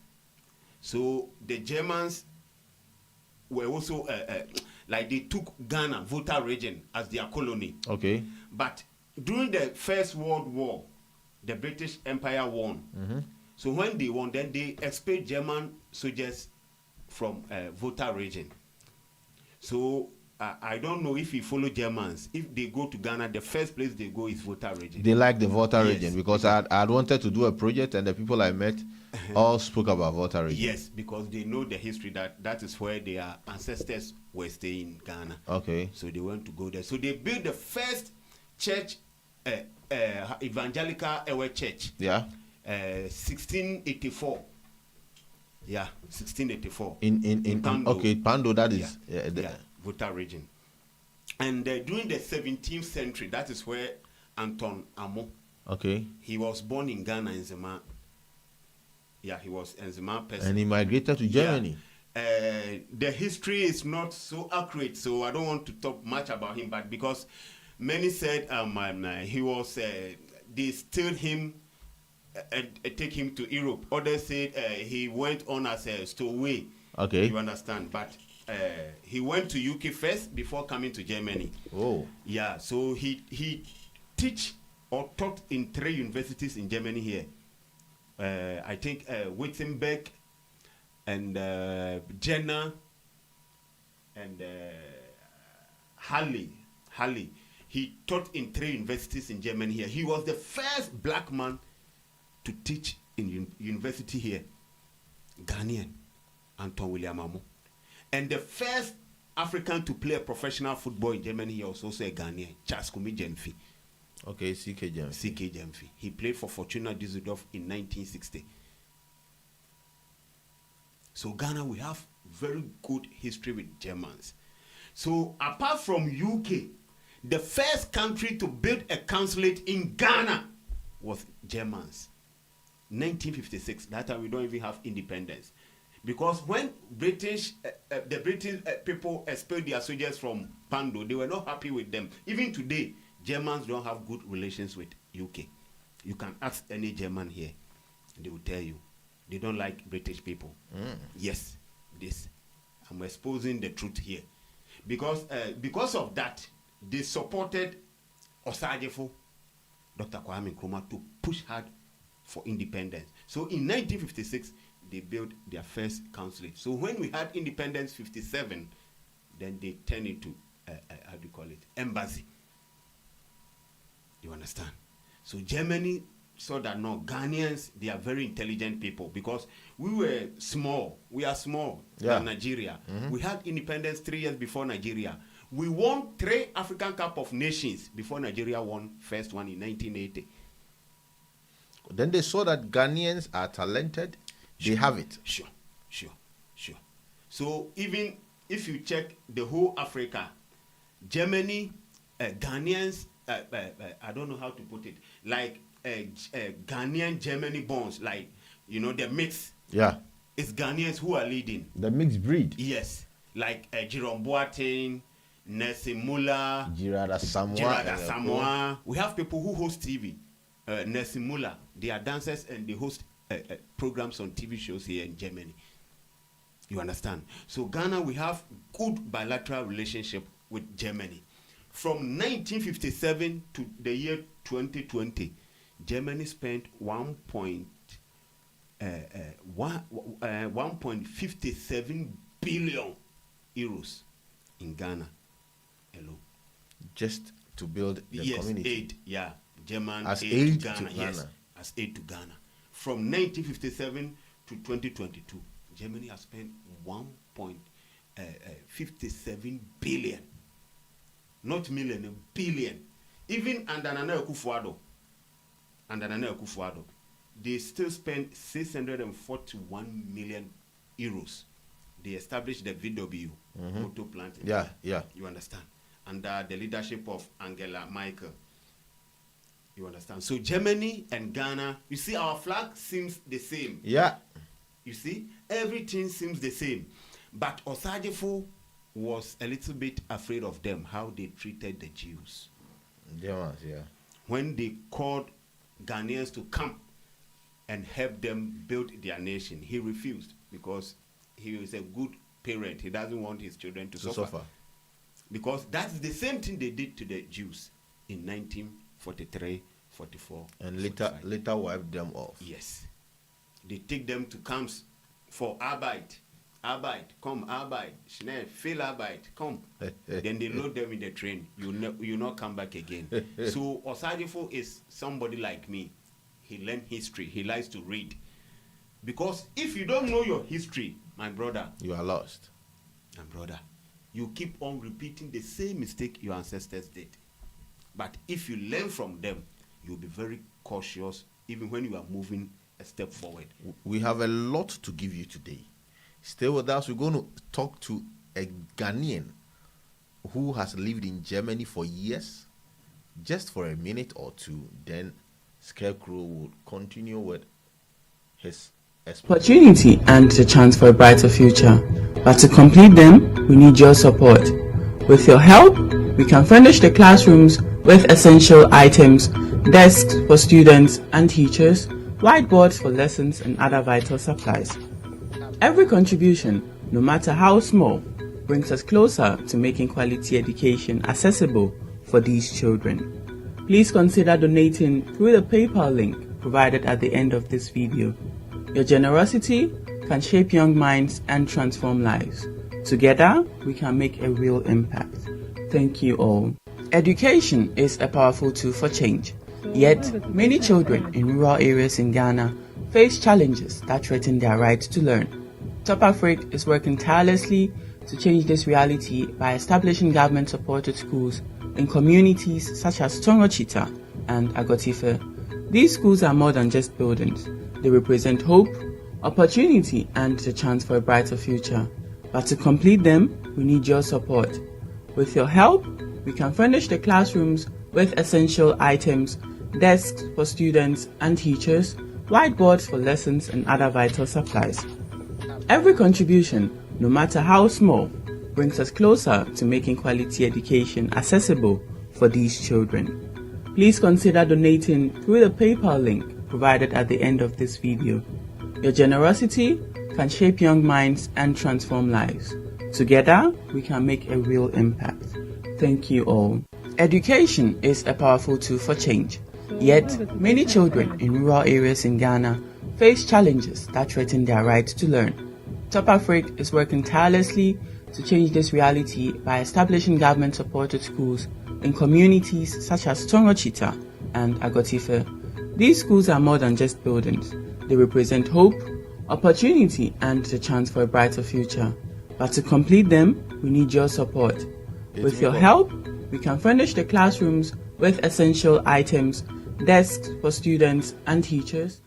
So the Germans were also like they took Ghana, Volta region as their colony. Okay. But during the First World War, the British Empire won. So when they won, then they expelled German soldiers from Volta region. So I don't know if you follow Germans. If they go to Ghana, the first place they go is Volta region. They like the Volta region because I wanted to do a project and the people I met all spoke about Volta region. Yes, because they know the history that is where their ancestors were staying in Ghana. Okay. So they went to go there. So they built the first church Evangelical Ewe Church. Yeah. 1684. Yeah, 1684. In Pando. Okay, Pando, that is Volta region. And during the 17th century, that is where Anton Amo. Okay. He was born in Ghana, in Zema. Yeah, he was in Zema person. And he migrated to Germany. The history is not so accurate, so I don't want to talk much about him. But because many said he was, they stole him and take him to Europe. Others said he went on as a stowaway. Okay. You understand? But he went to UK first before coming to Germany. Oh. Yeah. So he teach or taught in 3 universities in Germany here. I think Wittenberg and Jena and Halle. He taught in 3 universities in Germany here. He was the first black man to teach in university here. Ghanaian, Anton William Amo. And the first African to play a professional football in Germany here was also a Ghanaian, Charles Kumi Jemfi. Okay, CK Jemfi. He played for Fortuna Düsseldorf in 1960. So Ghana, we have very good history with Germans. So apart from UK, the first country to build a consulate in Ghana was Germans. 1956. That time we don't even have independence. Because when the British people expelled their soldiers from Pando, they were not happy with them. Even today, Germans don't have good relations with UK. You can ask any German here, they will tell you they don't like British people. Yes, this. I'm exposing the truth here. Because of that, they supported Osajefo, Dr. Kwame Nkrumah, to push hard for independence. So in 1956, they built their first consulate. So when we had independence 57, then they turned it to how do you call it? Embassy. You understand? So Germany saw that no, Ghanaians, they are very intelligent people because we were small. We are small than Nigeria. We had independence 3 years before Nigeria. We won 3 African Cup of Nations before Nigeria won first one in 1980. Then they saw that Ghanaians are talented. They have it. Sure. So even if you check the whole Africa, Germany, Ghanaians, I don't know how to put it, like Ghanaian Germany bonds, like, you know, the mix. Yeah. It's Ghanaians who are leading. The mixed breed. Yes. Like Jerome Boateng, Nelson Muller, Gerard Asamoah. We have people who host TV. Nelson Muller, they are dancers and they host programs on TV shows here in Germany. You understand? So Ghana, we have good bilateral relationship with Germany. From 1957 to the year 2020, Germany spent 1.57 billion euros in Ghana alone. Just to build the community. Aid, German as aid to Ghana. Ghana. Yes, as aid to Ghana. From 1957 to 2022, Germany has spent 1.57 billion. Not million, a billion. Even under Nana Akufo-Addo, they still spend 641 million euros. They established the VW motor plant. Yeah. You understand? Under the leadership of Angela Merkel. You understand? So Germany and Ghana, you see, our flag seems the same. Yeah. You see, everything seems the same. But Osajefo was a little bit afraid of them, how they treated the Jews. Yeah. When they called Ghanaians to come and help them build their nation, he refused because he is a good parent. He doesn't want his children to suffer. Because that's the same thing they did to the Jews in 1943, 44. And later wiped them off. Yes. They take them to camps for Arbeit. Come, Arbeit. Schnell, viel Arbeit, come. Then they load them in the train. You not come back again. So Osajefo is somebody like me. He learned history. He likes to read. Because if you don't know your history, my brother, you are lost. My brother, you keep on repeating the same mistake your ancestors did. But if you learn from them, you'll be very cautious even when you are moving a step forward. We have a lot to give you today. Stay with us. We're going to talk to a Ghanaian who has lived in Germany for years, just for a minute or two. Then Skare Krow will continue with his Opportunity and the chance for a brighter future. But to complete them, we need your support. With your help, we can furnish the classrooms with essential items, desks for students and teachers, whiteboards for lessons and other vital supplies. Every contribution, no matter how small, brings us closer to making quality education accessible for these children. Please consider donating through the PayPal link provided at the end of this video. Your generosity can shape young minds and transform lives. Together, we can make a real impact. Thank you all. Education is a powerful tool for change. Yet, many children in rural areas in Ghana face challenges that threaten their right to learn. Top Africa is working tirelessly to change this reality by establishing government-supported schools in communities such as Tongochita and Agotife. These schools are more than just buildings. They represent hope, opportunity, and the chance for a brighter future. But to complete them, we need your support. With your help, we can furnish the classrooms with essential items, desks for students and teachers, whiteboards for lessons and other vital supplies. Every contribution, no matter how small, brings us closer to making quality education accessible for these children. Please consider donating through the PayPal link provided at the end of this video. Your generosity can shape young minds and transform lives. Together, we can make a real impact. Thank you all. Education is a powerful tool for change. Yet, many children in rural areas in Ghana face challenges that threaten their right to learn. Top Africa is working tirelessly to change this reality by establishing government-supported schools in communities such as Tongochita and Agotife. These schools are more than just buildings. They represent hope, opportunity, and the chance for a brighter future. But to complete them, we need your support. With your help, we can furnish the classrooms with essential items, desks for students and teachers.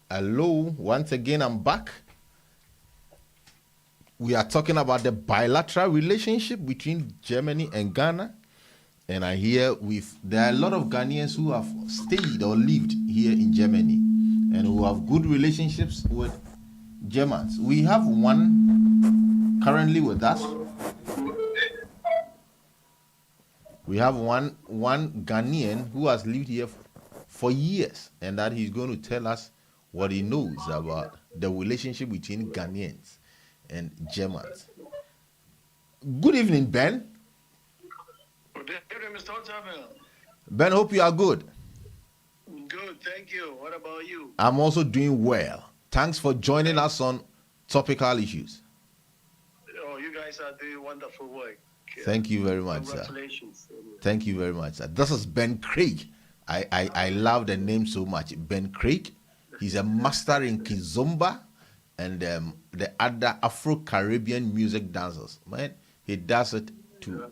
Hello, once again, I'm back. We are talking about the bilateral relationship between Germany and Ghana. And I hear there are a lot of Ghanaians who have stayed or lived here in Germany and who have good relationships with Germans. We have one currently with us. We have one Ghanaian who has lived here for years, and that he's going to tell us what he knows about the relationship between Ghanaians and Germans. Good evening, Ben. Good evening, Mr. Topical. Ben, hope you are good. Good, thank you. What about you? I'm also doing well. Thanks for joining us on Topical Issues. Oh, you guys are doing wonderful work. Thank you very much, sir. Congratulations. Thank you very much, sir. This is Ben Craig. I love the name so much. Ben Craig. He's a master in Kizomba and the other Afro-Caribbean music dancers. Man, he does it to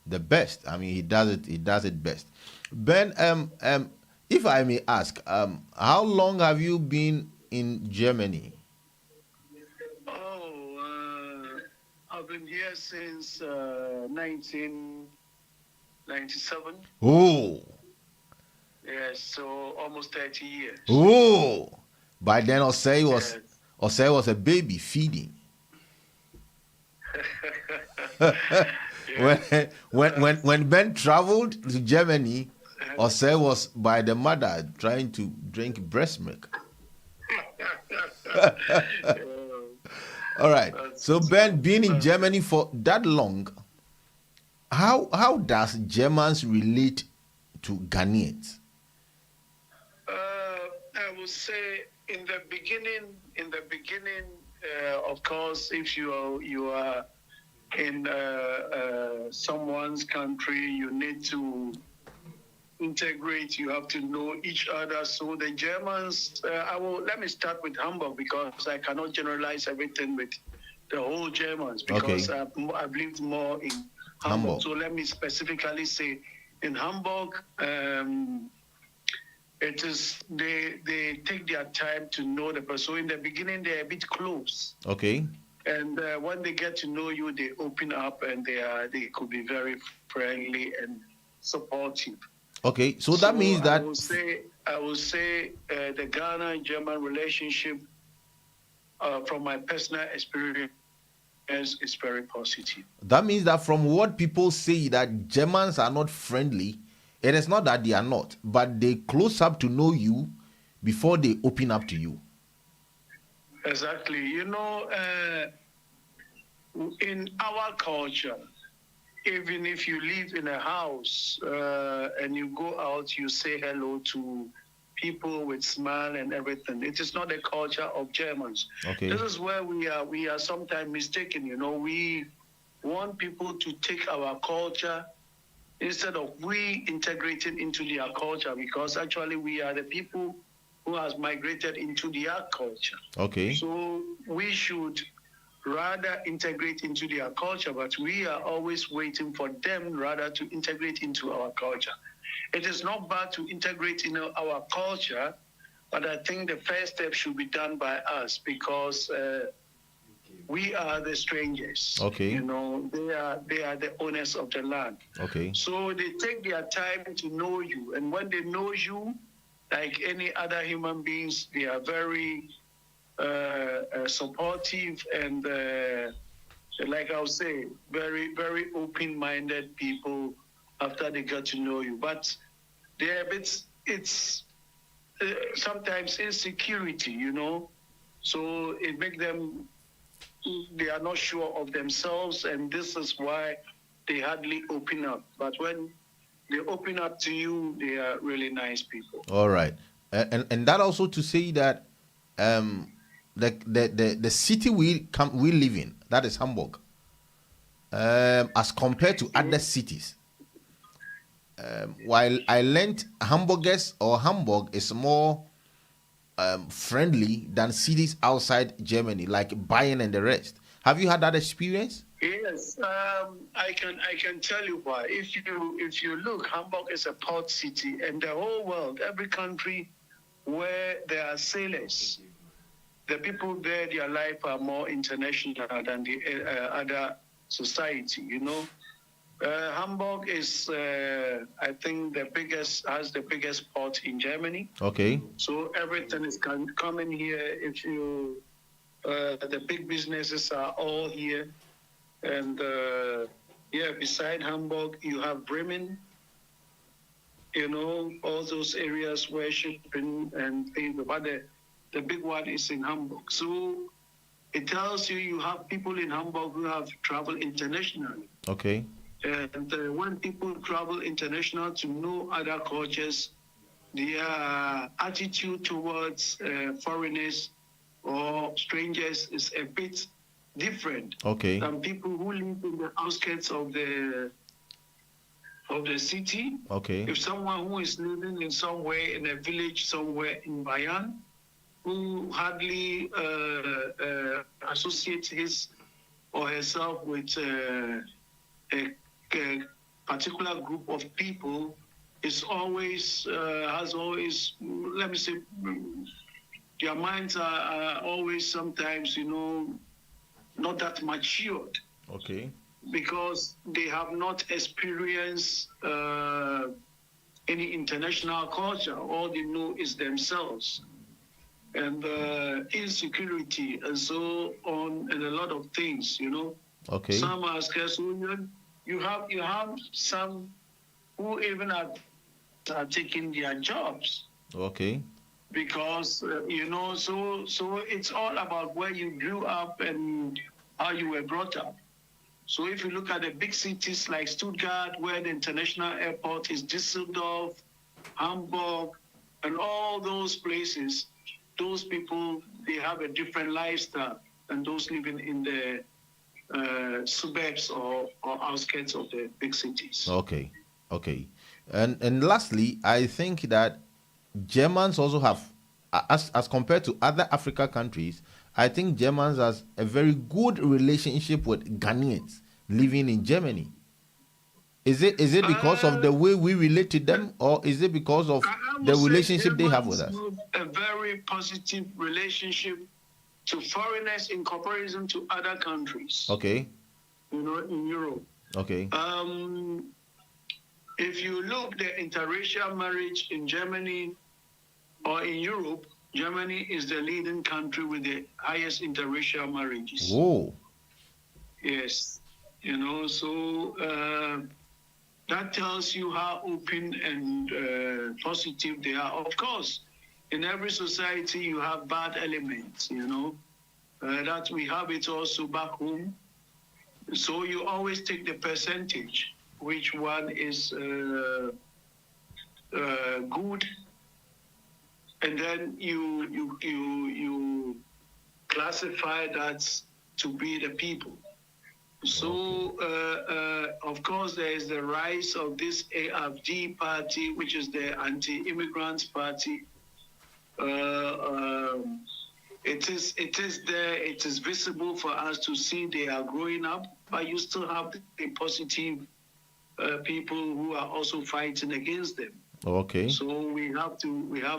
the best. I mean, he does it best. Ben, if I may ask, how long have you been in Germany? I've been here since 1997. Oh. Yes, so almost 30 years. Oh. By then, Osei was a baby feeding. When Ben traveled to Germany, Osei was by the mother trying to drink breast milk. All right. So Ben, being in Germany for that long, how does Germans relate to Ghanaians? I would say in the beginning, of course, if you are in someone's country, you need to integrate. You have to know each other. So the Germans, let me start with Hamburg because I cannot generalize everything with the whole Germans because I've lived more in Hamburg. So let me specifically say, in Hamburg, it is they take their time to know the person. So in the beginning, they're a bit close. Okay. And when they get to know you, they open up and they could be very friendly and supportive. Okay, so that means that I will say the Ghana-German relationship, from my personal experience, is very positive. That means that from what people say that Germans are not friendly, it is not that they are not, but they close up to know you before they open up to you. Exactly. You know, in our culture, even if you live in a house and you go out, you say hello to people with smile and everything. It is not the culture of Germans. Okay. This is where we are sometimes mistaken. You know, we want people to take our culture instead of we integrating into their culture, because actually we are the people who has migrated into their culture. Okay. So we should rather integrate into their culture, but we are always waiting for them rather to integrate into our culture. It is not bad to integrate in our culture, but I think the first step should be done by us, because we are the strangers. Okay. You know, they are the owners of the land. Okay. So they take their time to know you, and when they know you, like any other human beings, they are very supportive and, like I would say, very, very open-minded people after they get to know you. But they're a bit, it's sometimes insecurity, you know. So it makes them, they are not sure of themselves, and this is why they hardly open up. But when they open up to you, they are really nice people. All right. And that also to say that the city we live in, that is Hamburg, as compared to other cities, while I learned Hamburg is more friendly than cities outside Germany, like Bayern and the rest. Have you had that experience? Yes, I can tell you why. If you look, Hamburg is a port city, and the whole world, every country where there are sailors, the people there, their life are more international than the other society. You know, Hamburg is, I think, has the biggest port in Germany. Okay. So everything is coming here. If you, the big businesses are all here. And beside Hamburg, you have Bremen, you know, all those areas where shipping and things. But the big one is in Hamburg. So it tells you have people in Hamburg who have traveled internationally. Okay. And when people travel international to know other cultures, their attitude towards foreigners or strangers is a bit different. Okay. Than people who live in the outskirts of the city. Okay. If someone who is living in somewhere in a village somewhere in Bayern, who hardly associates his or herself with a particular group of people, is always has always, let me say, their minds are always sometimes, you know, not that matured. Okay. Because they have not experienced any international culture. All they know is themselves. And insecurity and so on, and a lot of things, you know. Okay. Some are scarce union. You have some who even are taking their jobs. Okay. Because you know, so it's all about where you grew up and how you were brought up. So if you look at the big cities like Stuttgart, where the international airport is, Düsseldorf, Hamburg, and all those places, those people, they have a different lifestyle than those living in the suburbs or outskirts of the big cities. Okay. Okay. And lastly, I think that Germans also have, as compared to other Africa countries, I think Germans has a very good relationship with Ghanaians living in Germany. Is it because of the way we relate to them, or is it because of the relationship they have with us? A very positive relationship to foreigners in comparison to other countries. Okay. You know, in Europe. Okay. If you look the interracial marriage in Germany or in Europe, Germany is the leading country with the highest interracial marriages. Whoa. Yes. You know, so that tells you how open and positive they are. Of course, in every society you have bad elements, you know, that we have it also back home. So you always take the percentage, which one is good, and then you classify that to be the people. So, of course, there is the rise of this AFD party, which is the anti-immigrant party. It is there. It is visible for us to see they are growing up, but you still have the positive people who are also fighting against them. Okay. So we have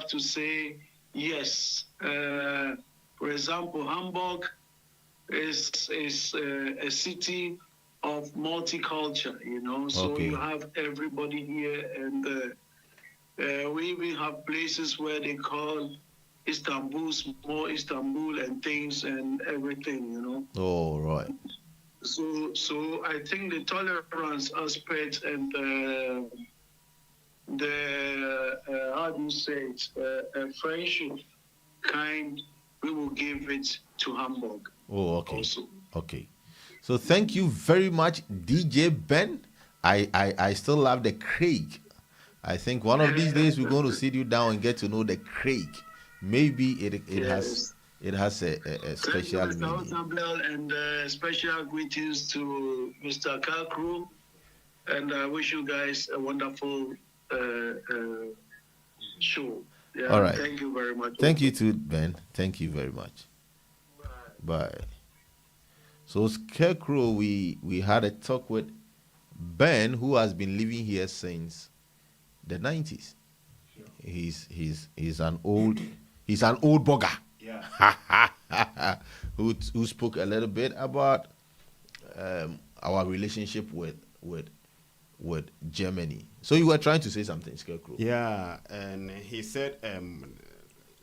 to say yes. For example, Hamburg is a city of multicultural, you know. So Okay. you have everybody here, and we even have places where they call Istanbul small Istanbul and things and everything, you know. Oh, right. So I think the tolerance aspect and the how do you say it, friendship kind, we will give it to Hamburg. Oh, okay. Also. Okay. So thank you very much, DJ Ben. I still love the Craig. I think one of these days we're going to sit you down and get to know the Craig. Maybe it Yes. has a special Thank you, Mr. meaning. Otabel, and special greetings to Mr. Skare Krow, and I wish you guys a wonderful show. Yeah, All right. Thank you very much. Thank you too, Ben. Thank you very much. Bye. So Skare Krow, we had a talk with Ben, who has been living here since the 90s. He's an old bugger. Yeah. who spoke a little bit about our relationship with Germany. So you were trying to say something, Skare Krow. Yeah, and he said,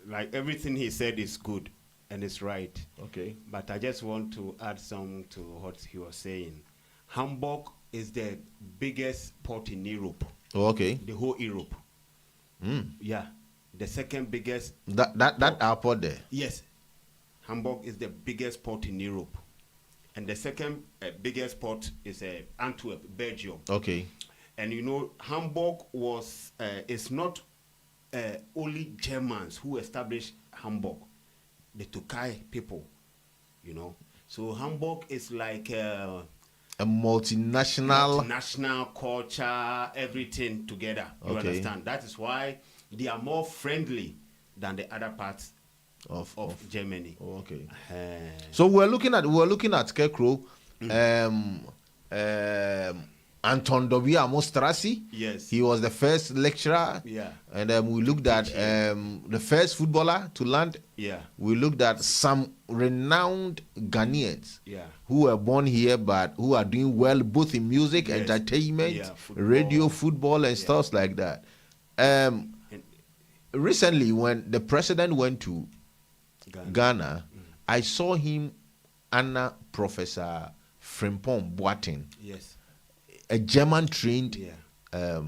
like everything he said is good and it's right. Okay. But I just want to add some to what he was saying. Hamburg is the biggest port in Europe, Oh, okay. the whole Europe. Yeah, the second biggest. That airport there. Yes, Hamburg is the biggest port in Europe, and the second biggest port is Antwerp, Belgium. Okay. And you know, Hamburg was it's not only Germans who established Hamburg, the Tokai people, you know. So Hamburg is like A multinational. national culture, everything together. You Okay. understand? That is why they are more friendly than the other parts of Germany. Oh, okay. Uh, So we're looking at Skare Krow, Anton Dobia Mostrasi. Yes. He was the first lecturer. Yeah. And we looked at the first footballer to land. Yeah. We looked at some renowned Ghanaians Yeah. who were born here but who are doing well both in music, Yes. entertainment, Yeah, football. radio, football, and stuff like that. And Recently, when the president went to Ghana, I saw him under Professor Frimpong Boateng, yes. a German-trained Yeah.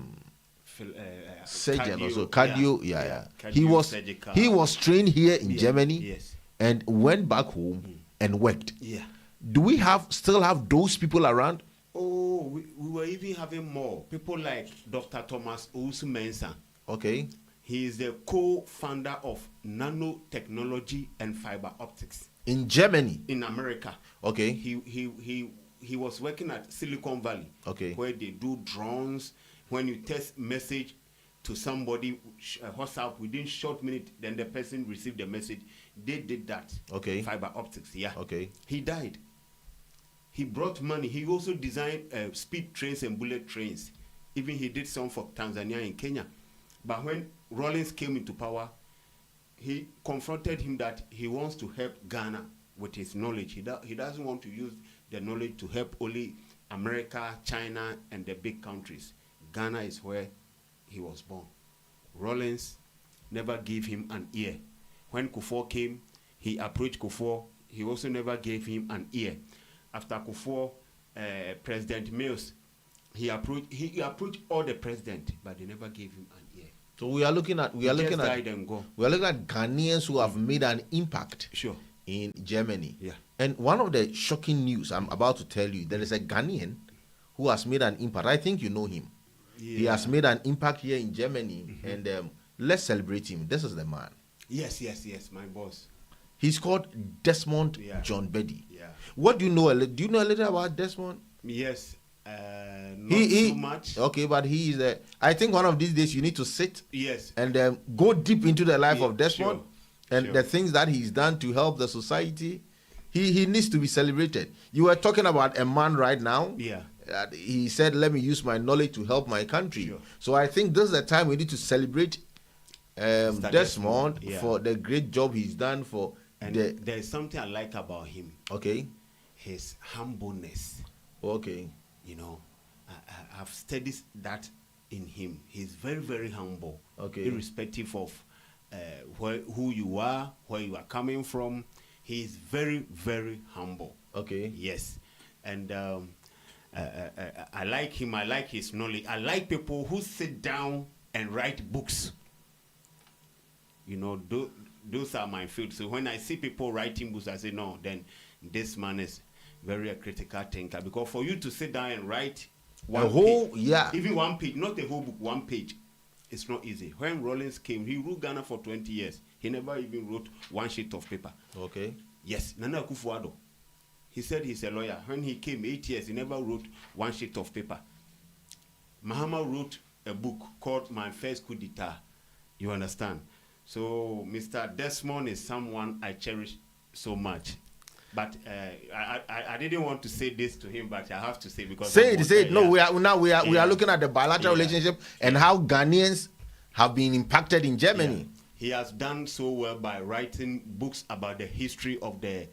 surgeon, also cardio. Yeah. Cardio-surgical. He was trained here in Yeah, Germany, yes. and went back home and worked. Yeah. Do we still have those people around? Oh, we were even having more people like Dr. Thomas Owusu-Mensah. Okay. He is the co-founder of nanotechnology and fiber optics In Germany. in America. Okay. He was working at Silicon Valley, Okay. where they do drones. When you text message to somebody, WhatsApp, within short minute, then the person received the message. They did that. Okay. Fiber optics, yeah. Okay. He died. He brought money. He also designed speed trains and bullet trains. Even he did some for Tanzania and Kenya. But when Rawlings came into power, he confronted him that he wants to help Ghana with his knowledge. He doesn't want to use the knowledge to help only America, China, and the big countries. Ghana is where he was born. Rawlings never gave him an ear. When Kufuor came, he approached Kufuor. He also never gave him an ear. After Kufuor, President Mills, he approached all the presidents, but they never gave him an ear. So we are looking at Ghanaians who have made an impact in Germany. Yeah. And one of the shocking news I'm about to tell you, there is a Ghanaian who has made an impact. I think you know him. Yeah. He has made an impact here in Germany, and let's celebrate him. This is the man. Yes, my boss. He's called Desmond John Beddy. Yeah. What do you know? Do you know a little about Desmond? Yes. Not too much. Okay, but he is I think one of these days you need to sit and go deep into the life of Desmond and the things that he's done to help the society. He needs to be celebrated. You were talking about a man right now. Yeah. He said, let me use my knowledge to help my country. Sure. So I think this is the time we need to celebrate Desmond for the great job he's done for. And there's something I like about him. Okay. His humbleness. Okay. You know, I've studied that in him. He's very, very humble. Okay. Irrespective of who you are, where you are coming from. He's very, very humble. Okay. Yes. And I like him. I like his knowledge. I like people who sit down and write books. You know, those are my field. So when I see people writing books, I say, no, then this man is very a critical thinker. Because for you to sit down and write even one page, not a whole book, one page, it's not easy. When Rawlings came, he ruled Ghana for 20 years. He never even wrote one sheet of paper. Okay. Yes, Nana Akufo-Addo. He said he's a lawyer. When he came 8 years, he never wrote one sheet of paper. Mahama wrote a book called My First Coup d'Etat. You understand? So Mr. Desmond is someone I cherish so much. But I didn't want to say this to him, but I have to say because say it. No, we are looking at the bilateral relationship and how Ghanaians have been impacted in Germany. Yeah. He has done so well by writing books about the history of the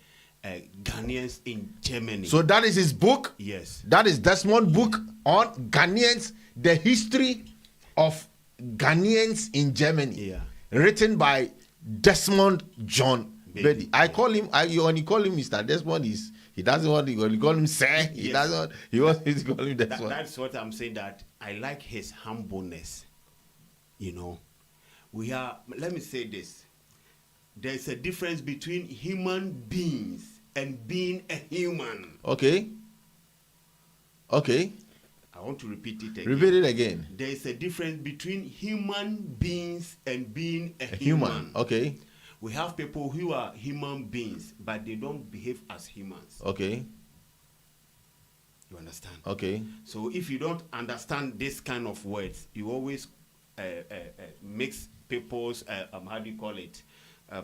Ghanaians in Germany. So that is his book? Yes. That is Desmond's book on Ghanaians, the history of Ghanaians in Germany. Yeah. Written by Desmond John Beddy. I call him, when you call him Mr. Desmond, he doesn't want to call him Sir. He doesn't. He wants to call him Desmond. That's what I'm saying, that I like his humbleness. You know, let me say this. There's a difference between human beings and being a human. Okay. I want to repeat it again. Repeat it again. There is a difference between human beings and being a human. Okay. We have people who are human beings, but they don't behave as humans. Okay. You understand? Okay. So if you don't understand this kind of words, you always mix people's, how do you call it,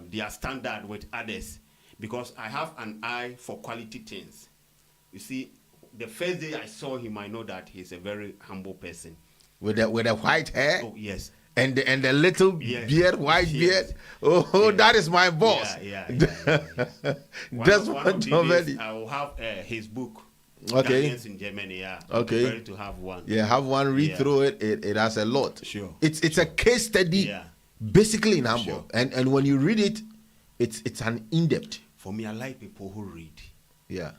their standard with others. Because I have an eye for quality things. You see, the first day I saw him, I know that he's a very humble person. With the white hair? Oh, yes. And the little beard, white beard. Oh, that is my boss. Yeah. That's one of these days, I will have his book. Okay. Ghanaians in Germany, yeah. Okay. I'm ready to have one. Yeah, have one. Read through it. It has a lot. Sure. It's a case study, basically in Hamburg. Sure. And when you read it, it's an in-depth. For me, I like people who read. Yeah.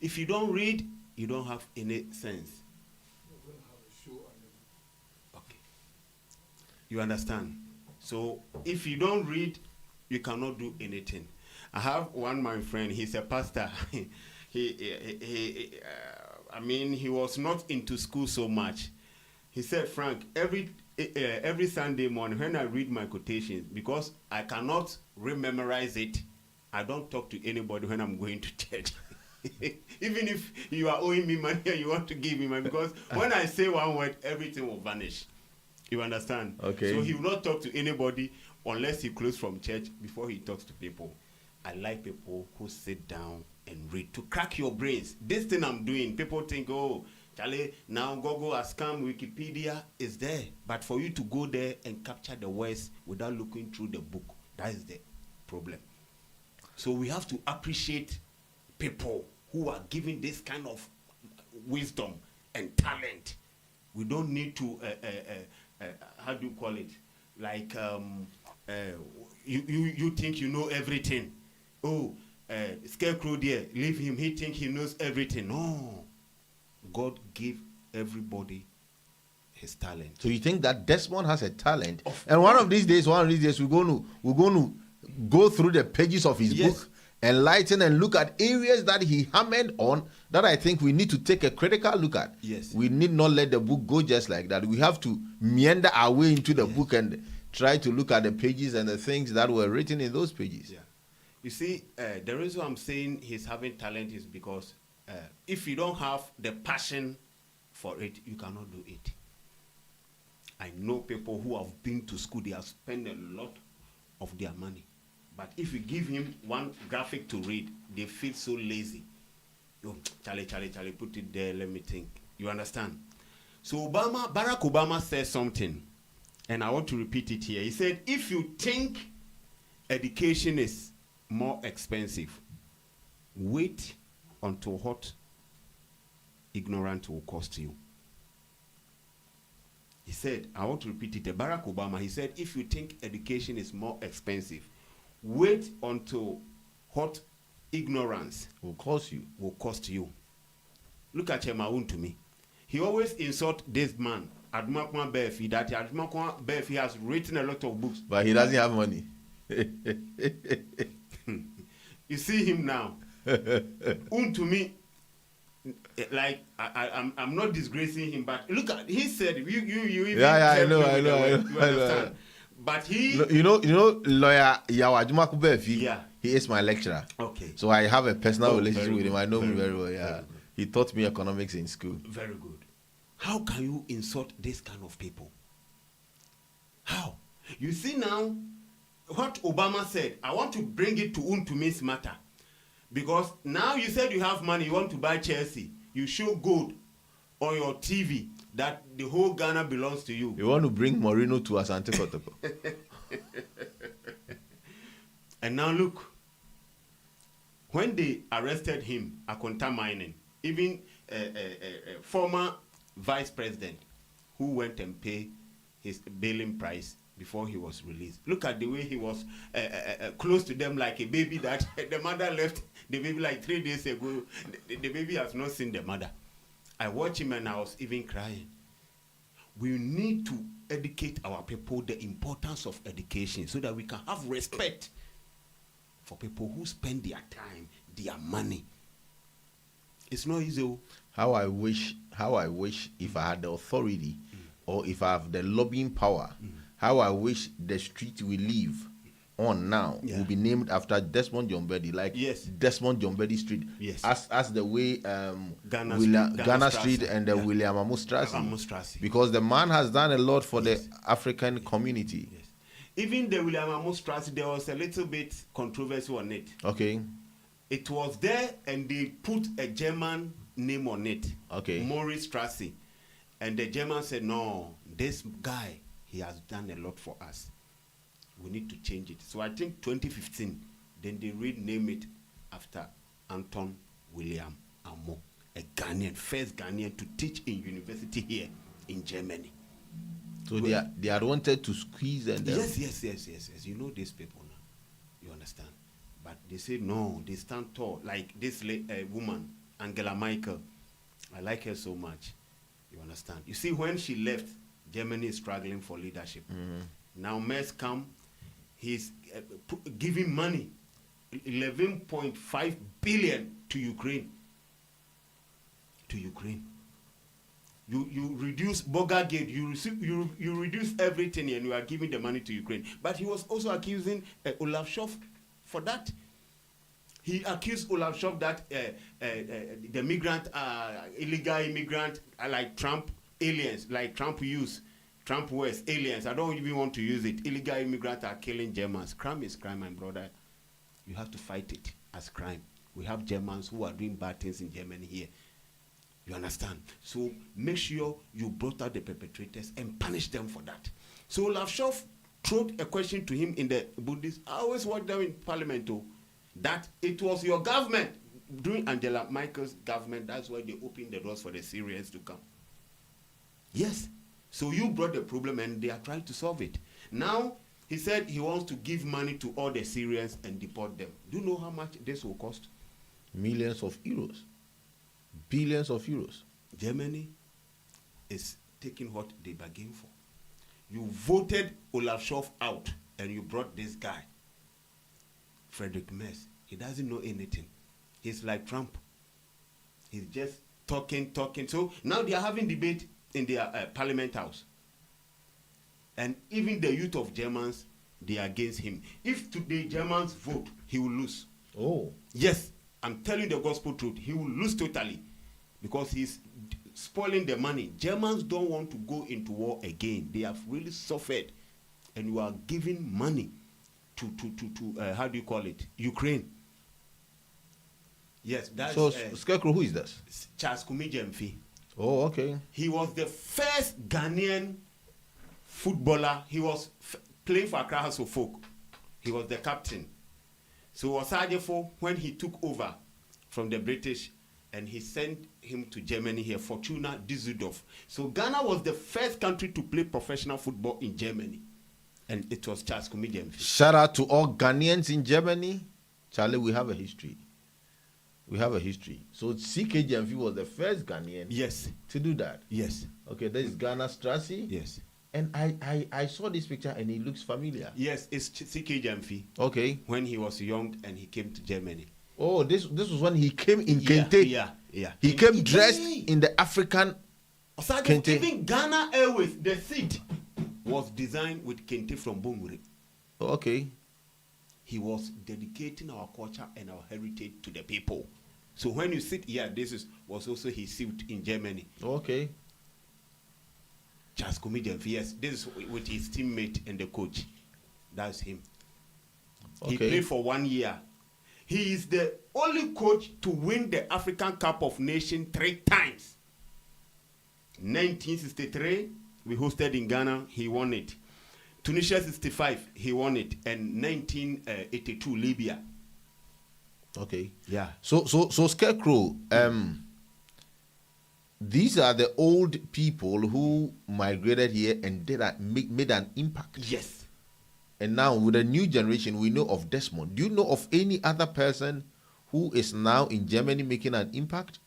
If you don't read, you don't have any sense. Okay. You understand? So if you don't read, you cannot do anything. I have one my friend. He's a pastor. He was not into school so much. He said, Frank, every Sunday morning when I read my quotations, because I cannot rememorize it, I don't talk to anybody when I'm going to church. Even if you are owing me money and you want to give me money, because when I say one word, everything will vanish. You understand? Okay. So he will not talk to anybody unless he closes from church before he talks to people. I like people who sit down and read, to crack your brains. This thing I'm doing, people think, oh, Charlie, now Google has come, Wikipedia is there. But for you to go there and capture the words without looking through the book, that is the problem. So we have to appreciate people who are given this kind of wisdom and talent. We don't need to, how do you call it? Like, you think you know everything. Oh, Skare Krow there, leave him, he think he knows everything. No. God gave everybody his talent. So you think that Desmond has a talent, and one of these days, we're going to go through the pages of his book, enlighten and look at areas that he hammered on that I think we need to take a critical look at. Yes. We need not let the book go just like that. We have to meander our way into the book and try to look at the pages and the things that were written in those pages. Yeah. You see, the reason I'm saying he's having talent is because if you don't have the passion for it, you cannot do it. I know people who have been to school, they have spent a lot of their money. But if you give him one graphic to read, they feel so lazy. Oh, Charlie, put it there, let me think. You understand? So Barack Obama said something, and I want to repeat it here. He said, if you think education is more expensive, wait until what ignorance will cost you. He said, I want to repeat it. Barack Obama, he said, if you think education is more expensive, wait until what ignorance will cost you. Look at Chemaun to me. He always insult this man, Admakwan Befi, that Admakwan Befi has written a lot of books. But he doesn't have money. You see him now. To me, like I'm not disgracing him, but look at, he said you even I know. But he, you know, lawyer Yawa Jumaku Befi. Yeah, he is my lecturer. Okay. So I have a personal relationship with him. I know him very well. Yeah, very he taught me economics in school. Very good. How can you insult this kind of people? How? You see now, what Obama said, I want to bring it to Untumi's matter. Because now you said you have money, you want to buy Chelsea. You show gold on your TV that the whole Ghana belongs to you. You want to bring Moreno to Asante Kotoko. And now look, when they arrested him, Akonta Mining, even former vice president who went and paid his bailing price before he was released. Look at the way he was close to them like a baby that the mother left the baby like 3 days ago. The baby has not seen the mother. I watched him and I was even crying. We need to educate our people the importance of education so that we can have respect for people who spend their time, their money. It's not easy. How I wish if I had the authority or if I have the lobbying power, how I wish the street we live on now will be named after Desmond Jombedi, like Desmond Jombedi Street, as the way Ghana Street and the William Amu Strassi, because the man has done a lot for the African community. Yes. Even the William Amu Strassi, there was a little bit controversy on it. Okay. It was there and they put a German name on it. Okay. Maurice Strassi. And the German said, no, this guy, he has done a lot for us. We need to change it. So I think 2015, then they rename it after Anton William Amo, a Ghanaian, first Ghanaian to teach in university here in Germany. So they had wanted to squeeze and yes. You know these people now. You understand? But they say no, they stand tall. Like this woman, Angela Merkel. I like her so much. You understand? You see, when she left, Germany is struggling for leadership. Now Merz come, he's giving money, 11.5 billion to Ukraine. You reduce Bogagate, you reduce everything, and you are giving the money to Ukraine. But he was also accusing Olaf Scholz for that. He accused Olaf Scholz that the migrant, illegal immigrant, like Trump aliens, like Trump wears aliens. I don't even want to use it. Illegal immigrants are killing Germans. Crime is crime, my brother. You have to fight it as crime. We have Germans who are doing bad things in Germany here. You understand? So make sure you brought out the perpetrators and punish them for that. So Olaf Scholz threw a question to him in the Buddhist. I always watch them in Parliament too, that it was your government during Angela Merkel's government. That's why they opened the doors for the Syrians to come. Yes. So you brought the problem and they are trying to solve it. Now he said he wants to give money to all the Syrians and deport them. Do you know how much this will cost? Millions of euros. Billions of euros. Germany is taking what they bargained for. You voted Olaf Scholz out and you brought this guy, Friedrich Merz. He doesn't know anything. He's like Trump. He's just talking. So now they are having debate in their parliament house. And even the youth of Germans, they are against him. If today Germans vote, he will lose. Oh. Yes, I'm telling the gospel truth. He will lose totally because he's spoiling the money. Germans don't want to go into war again. They have really suffered. And you are giving money to how do you call it? Ukraine. Yes, that's... So, Skare Krow, who is that? Charles Kumijemfi. Oh, okay. He was the first Ghanaian footballer. He was playing for Accra House of Folk. He was the captain. So Osajefo, when he took over from the British, and he sent him to Germany here, Fortuna Düsseldorf. So Ghana was the first country to play professional football in Germany. And it was Charles Kumijemfi. Shout out to all Ghanaians in Germany. Charlie, we have a history. We have a history. So CKJMV was the first Ghanaian, yes, to do that. Yes. Okay, this is Ghana Strassi. Yes. And I saw this picture and it looks familiar. Yes, it's CKJMV. Okay. When he was young and he came to Germany. Oh, this was when he came in Kente. Yeah. He came dressed in the African Kente. Even Ghana Airways, the seat was designed with Kente from Bomuri. Okay. He was dedicating our culture and our heritage to the people. So when you sit here, was also his suit in Germany. Okay. Charles Kumijemfi, yes. This is with his teammate and the coach. That's him. Okay. He played for 1 year. He is the only coach to win the African Cup of Nations 3 times. 1963, we hosted in Ghana, he won it. Tunisia 65, he won it. And 1982, Libya. Okay. Yeah. So Skare Krow, these are the old people who migrated here and made an impact. Yes. And now with the new generation, we know of Desmond. Do you know of any other person who is now in Germany making an impact?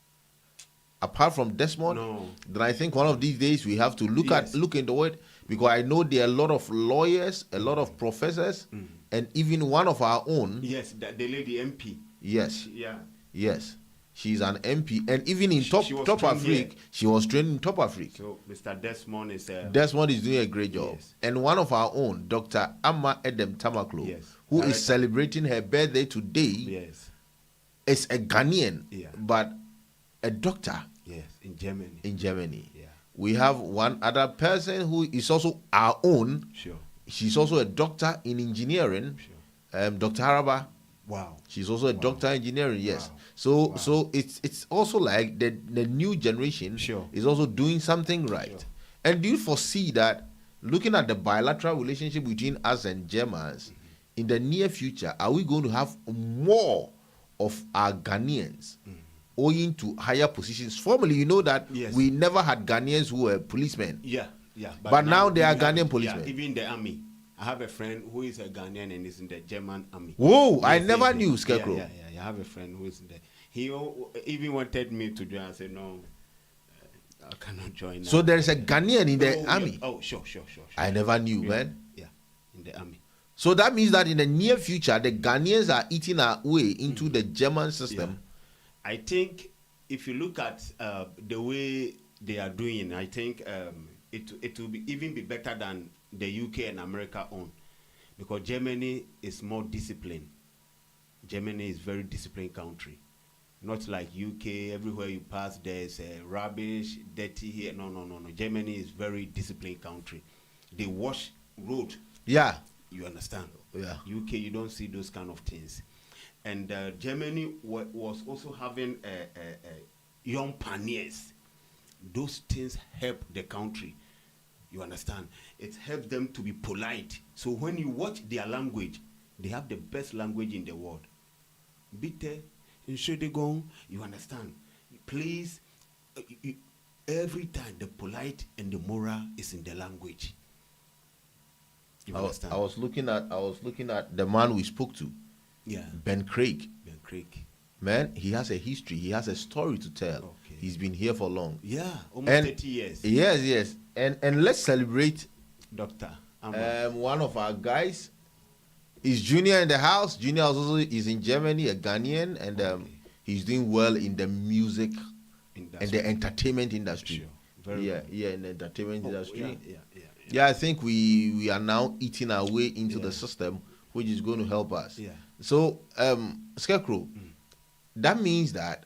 Apart from Desmond? No. Then I think one of these days we have to look into it, because I know there are a lot of lawyers, a lot of professors, and even one of our own. Yes, the lady MP. Yes. Yeah. Yes. She's an MP, and even in Top Africa, she was trained in Top Africa. So Mr. Desmond is doing a great job. Yes. And one of our own, Dr. Amma Edem Tamaklo, yes, who is celebrating her birthday today, yes, is a Ghanaian, yeah, but a doctor. Yes, in Germany. In Germany. Yeah. We have one other person who is also our own. Sure. She's also a doctor in engineering. Sure. Dr. Haraba. Wow. She's also a doctor in engineering, yes. Wow. So it's also like the new generation is also doing something right. Sure. And do you foresee that, looking at the bilateral relationship between us and Germans, in the near future, are we going to have more of our Ghanaians owing to higher positions? Formerly, you know that we never had Ghanaians who were policemen. Yeah. But now they are Ghanaian policemen. Yeah, even in the army. I have a friend who is a Ghanaian and is in the German army. Whoa, I never knew, Skare Krow. Yeah. I have a friend who is in there. He even wanted me to join. I said, no, I cannot join now. So there is a Ghanaian in the army? Oh, sure. I never knew, man. Yeah, in the army. So that means that in the near future, the Ghanaians are eating our way into the German system. Yeah. I think if you look at the way they are doing, I think it will even be better than the UK and America own, because Germany is more disciplined. Germany is very disciplined country, not like UK. Everywhere you pass, there's rubbish, dirty here. No. Germany is very disciplined country. They wash road. Yeah. You understand? Yeah. UK, you don't see those kind of things. And Germany was also having young pioneers. Those things help the country. You understand? It helps them to be polite. So when you watch their language, they have the best language in the world. Bitte, Entschuldigung, you understand? Please, every time the polite and the moral is in the language. You understand? I was looking at the man we spoke to. Yeah. Ben Craig. Ben Craig. Man, he has a history. He has a story to tell. Okay. He's been here for long. Yeah, almost 30 years. Yes. And let's celebrate Doctor. One of our guys is Junior in the house. Junior also is in Germany, a Ghanaian, and he's doing well in the music and the entertainment industry. Sure. Very well. In the entertainment industry. Yeah. I think we are now eating our way into the system, which is going to help us. Yeah. So, Skare Krow, that means that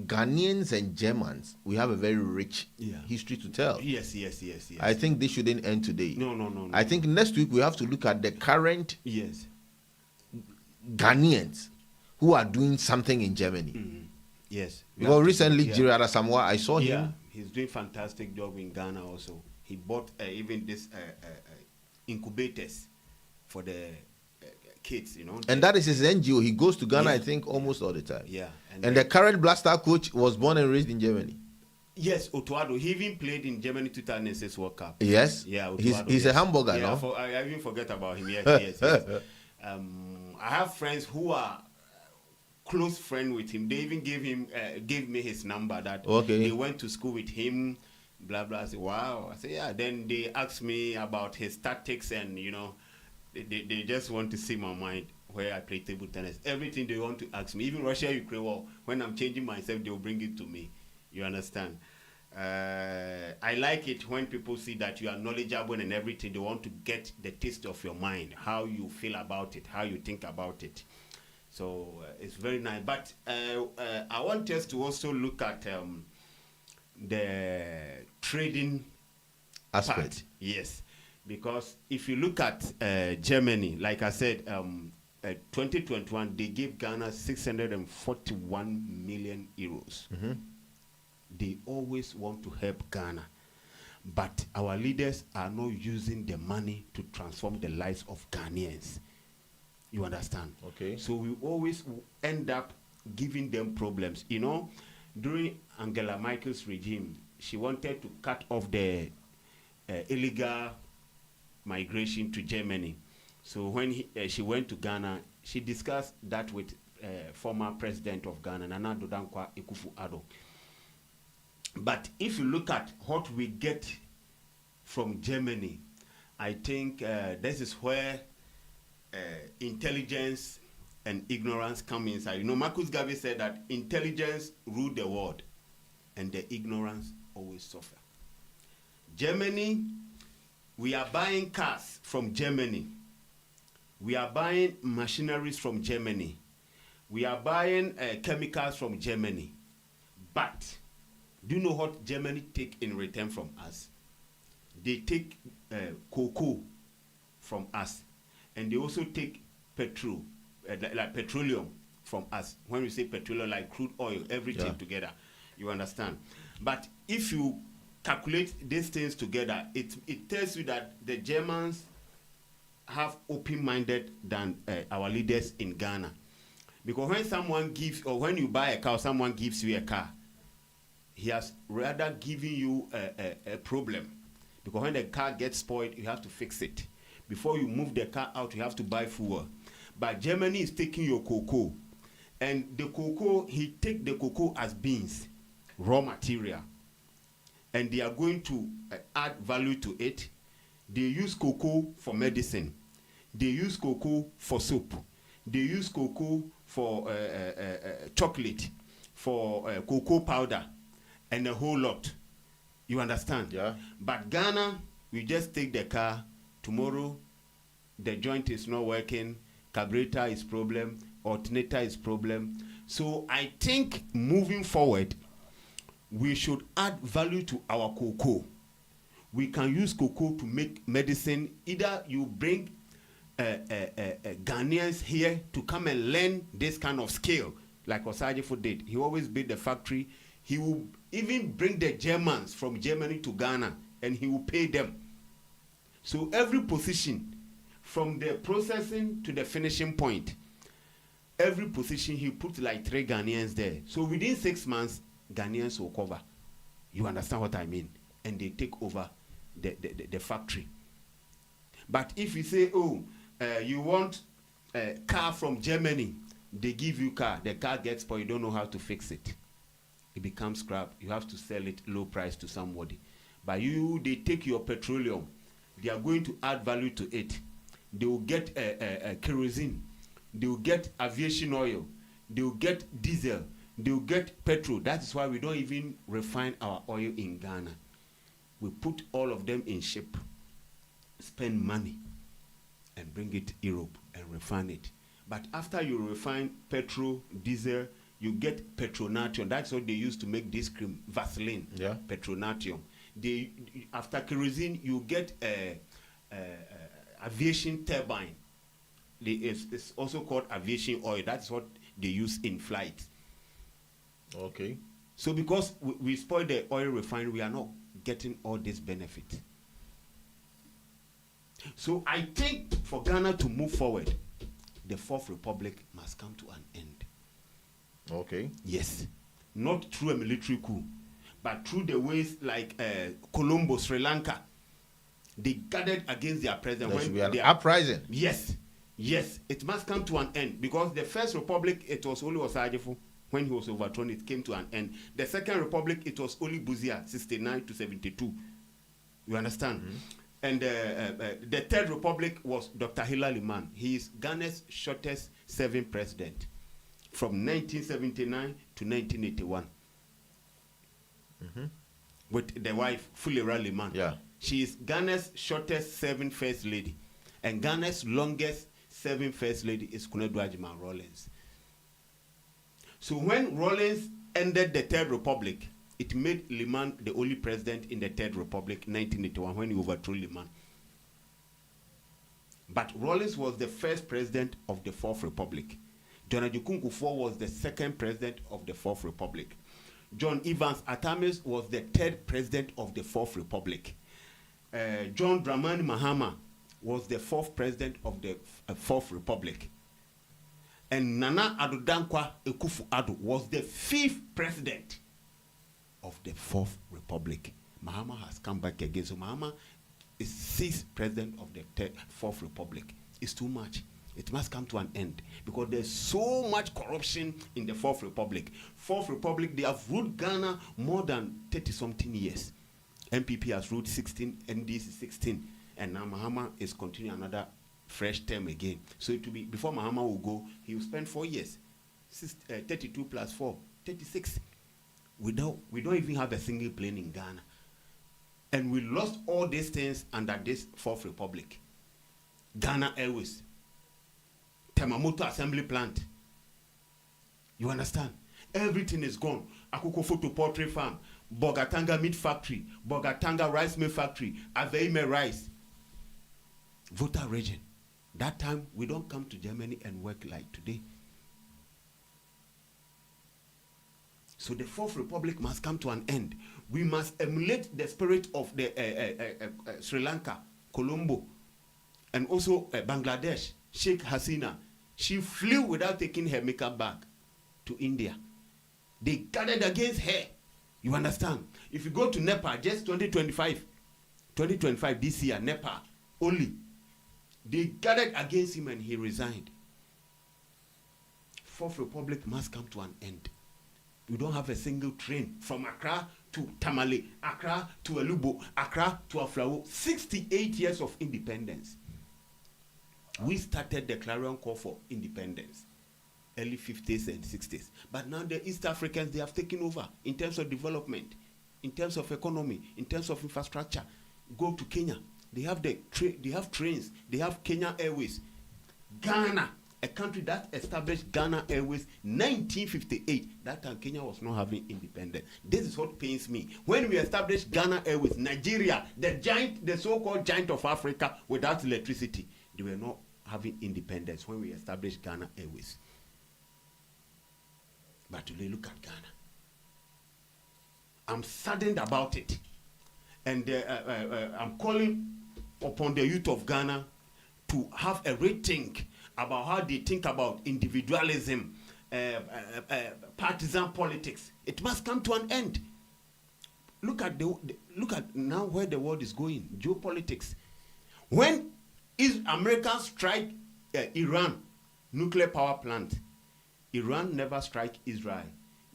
Ghanaians and Germans, we have a very rich history to tell. Yes. I think this shouldn't end today. No. I think next week we have to look at the current Ghanaians who are doing something in Germany. Mm-hmm. Yes. Because recently, Gerard Asamoah, I saw him. Yeah, he's doing fantastic job in Ghana also. He bought even this incubators for the kids, And that is his NGO. He goes to Ghana, I think, almost all the time. Yeah. And the current Blaster coach was born and raised in Germany. Yes, Otuado. He even played in Germany 2006 World Cup. Yes. Yeah, Otuado, he's a Hamburger, yeah, no? I even forget about him. Yes. I have friends who are close friend with him. They even gave me his number. That they went to school with him. Blah blah. I say, wow. I say, yeah. Then they asked me about his tactics, and they just want to see my mind where I play table tennis. Everything they want to ask me, even Russia-Ukraine war. When I'm changing myself, they'll bring it to me. You understand? I like it when people see that you are knowledgeable and everything. They want to get the taste of your mind, how you feel about it, how you think about it. So it's very nice. But I want us to also look at the trading aspect. part. Yes. Because if you look at Germany, like I said, 2021, they gave Ghana 641 million euros. Mm-hmm. They always want to help Ghana. But our leaders are not using the money to transform the lives of Ghanaians. You understand? Okay. So we always end up giving them problems. During Angela Merkel's regime, she wanted to cut off the illegal migration to Germany. So when she went to Ghana, she discussed that with former president of Ghana, Nana Addo Dankwa Akufo-Addo. But if you look at what we get from Germany, I think this is where intelligence and ignorance come inside. Marcus Garvey said that intelligence rule the world and the ignorance always suffer. Germany, we are buying cars from Germany. We are buying machineries from Germany. We are buying chemicals from Germany. But do you know what Germany take in return from us? They take cocoa from us. And they also take petrol, like petroleum from us. When we say petroleum, like crude oil, everything together. You understand? But if you calculate these things together, it tells you that the Germans have open-minded than our leaders in Ghana. Because when someone gives, or when you buy a car, someone gives you a car, he has rather given you a problem. Because when the car gets spoiled, you have to fix it. Before you move the car out, you have to buy fuel. But Germany is taking your cocoa. And the cocoa, he take the cocoa as beans, raw material. And they are going to add value to it. They use cocoa for medicine. They use cocoa for soap. They use cocoa for chocolate, for cocoa powder, and a whole lot. You understand? Yeah. But Ghana, we just take the car. Tomorrow, the joint is not working. Carburetor is problem. Alternator is problem. So I think moving forward, we should add value to our cocoa. We can use cocoa to make medicine. Either you bring Ghanaians here to come and learn this kind of skill, like Osajifo did. He always built the factory. He will even bring the Germans from Germany to Ghana, and he will pay them. So every position, from the processing to the finishing point, every position he put like 3 Ghanaians there. So within 6 months, Ghanaians will cover. You understand what I mean? And they take over the factory. But if you say, oh, you want a car from Germany, they give you car. The car gets spoiled. You don't know how to fix it. It becomes scrap. You have to sell it low price to somebody. But they take your petroleum. They are going to add value to it. They will get kerosene. They will get aviation oil. They will get diesel. They will get petrol. That is why we don't even refine our oil in Ghana. We put all of them in ship, spend money, and bring it Europe and refine it. But after you refine petrol, diesel, you get petronatium. That's what they use to make this cream, Vaseline. Yeah. Petronatium. After kerosene, you get aviation turbine. It's also called aviation oil. That's what they use in flight. Okay. So because we spoil the oil refinery, we are not getting all this benefit. So I think for Ghana to move forward, the Fourth Republic must come to an end. Okay. Yes. Not through a military coup, but through the ways like Colombo, Sri Lanka. They gathered against their president. There should be an uprising. Yes. Yes. It must come to an end. Because the First Republic, it was only Osajifo. When he was overthrown, it came to an end. The Second Republic, it was only Buzia, 69 to 72. You understand? Mm-hmm. And the Third Republic was Dr. Hila Liman. He is Ghana's shortest serving president from 1979 to 1981. Mm-hmm. With the wife, Fulera Liman. Yeah. She is Ghana's shortest serving first lady. And Ghana's longest serving first lady is Kunedu Ajiman Rawlings. So when Rawlings ended the Third Republic, it made Liman the only president in the Third Republic in 1981 when he overthrew Liman. But Rawlings was the first president of the Fourth Republic. John Ajikun Kufuor was the second president of the Fourth Republic. John Evans Atamis was the third president of the Fourth Republic. John Dramani Mahama was the fourth president of the Fourth Republic. And Nana Addo Dankwa Akufo-Addo was the fifth president of the Fourth Republic. Mahama has come back again. So Mahama is sixth president of the Fourth Republic. It's too much. It must come to an end because there's so much corruption in the Fourth Republic. Fourth Republic, they have ruled Ghana more than 30-something years. MPP has ruled 16, NDC 16, and now Mahama is continuing another fresh term again. So it will be, before Mahama will go, he will spend 4 years. 32 plus 4, 36. We don't even have a single plane in Ghana. And we lost all these things under this Fourth Republic. Ghana Airways, Temamoto Assembly Plant. You understand? Everything is gone. Akuko Photo Poultry Farm, Bogatanga Meat Factory, Bogatanga Rice Mill Factory, Aveime Rice. Volta region. That time, we don't come to Germany and work like today. So the Fourth Republic must come to an end. We must emulate the spirit of the Sri Lanka, Colombo, and also Bangladesh, Sheikh Hasina. She flew without taking her makeup bag to India. They gathered against her. You understand? If you go to Nepal, just 2025 this year, Nepal only, they gathered against him and he resigned. Fourth Republic must come to an end. We don't have a single train from Accra to Tamale, Accra to Elubo, Accra to Aflao. 68 years of independence. We started the clarion call for independence, early 50s and 60s. But now the East Africans, they have taken over in terms of development, in terms of economy, in terms of infrastructure. Go to Kenya. They have they have trains. They have Kenya Airways. Ghana, a country that established Ghana Airways 1958. That time Kenya was not having independence. This is what pains me. When we established Ghana Airways, Nigeria, the so-called giant of Africa without electricity, they were not having independence when we established Ghana Airways. But today, look at Ghana. I'm saddened about it. And I'm calling upon the youth of Ghana to have a rethink about how they think about individualism, partisan politics. It must come to an end. Look at now where the world is going, geopolitics. When Americans strike Iran nuclear power plant, Iran never strike Israel.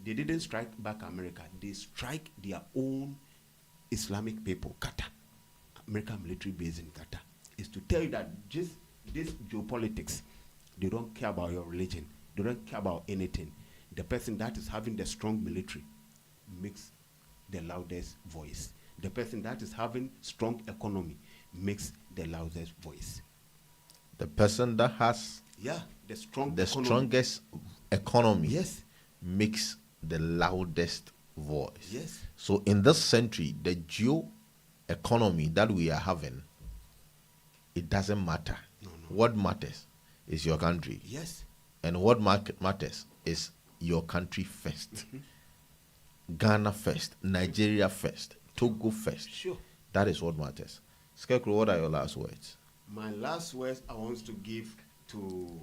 They didn't strike back America. They strike their own Islamic people, Qatar. American military base in Qatar. Is to tell you that just this geopolitics, they don't care about your religion. They don't care about anything. The person that is having the strong military makes the loudest voice. The person that is having strong economy makes the loudest voice. The person that has the strongest economy, yes, makes the loudest voice. Yes. So in this century, the geo economy that we are having, it doesn't matter. No. What matters is your country. Yes. And what matters is your country first. Mm-hmm. Ghana first, Nigeria first, Togo first. Sure. That is what matters. Skare Krow, what are your last words? My last words I want to give to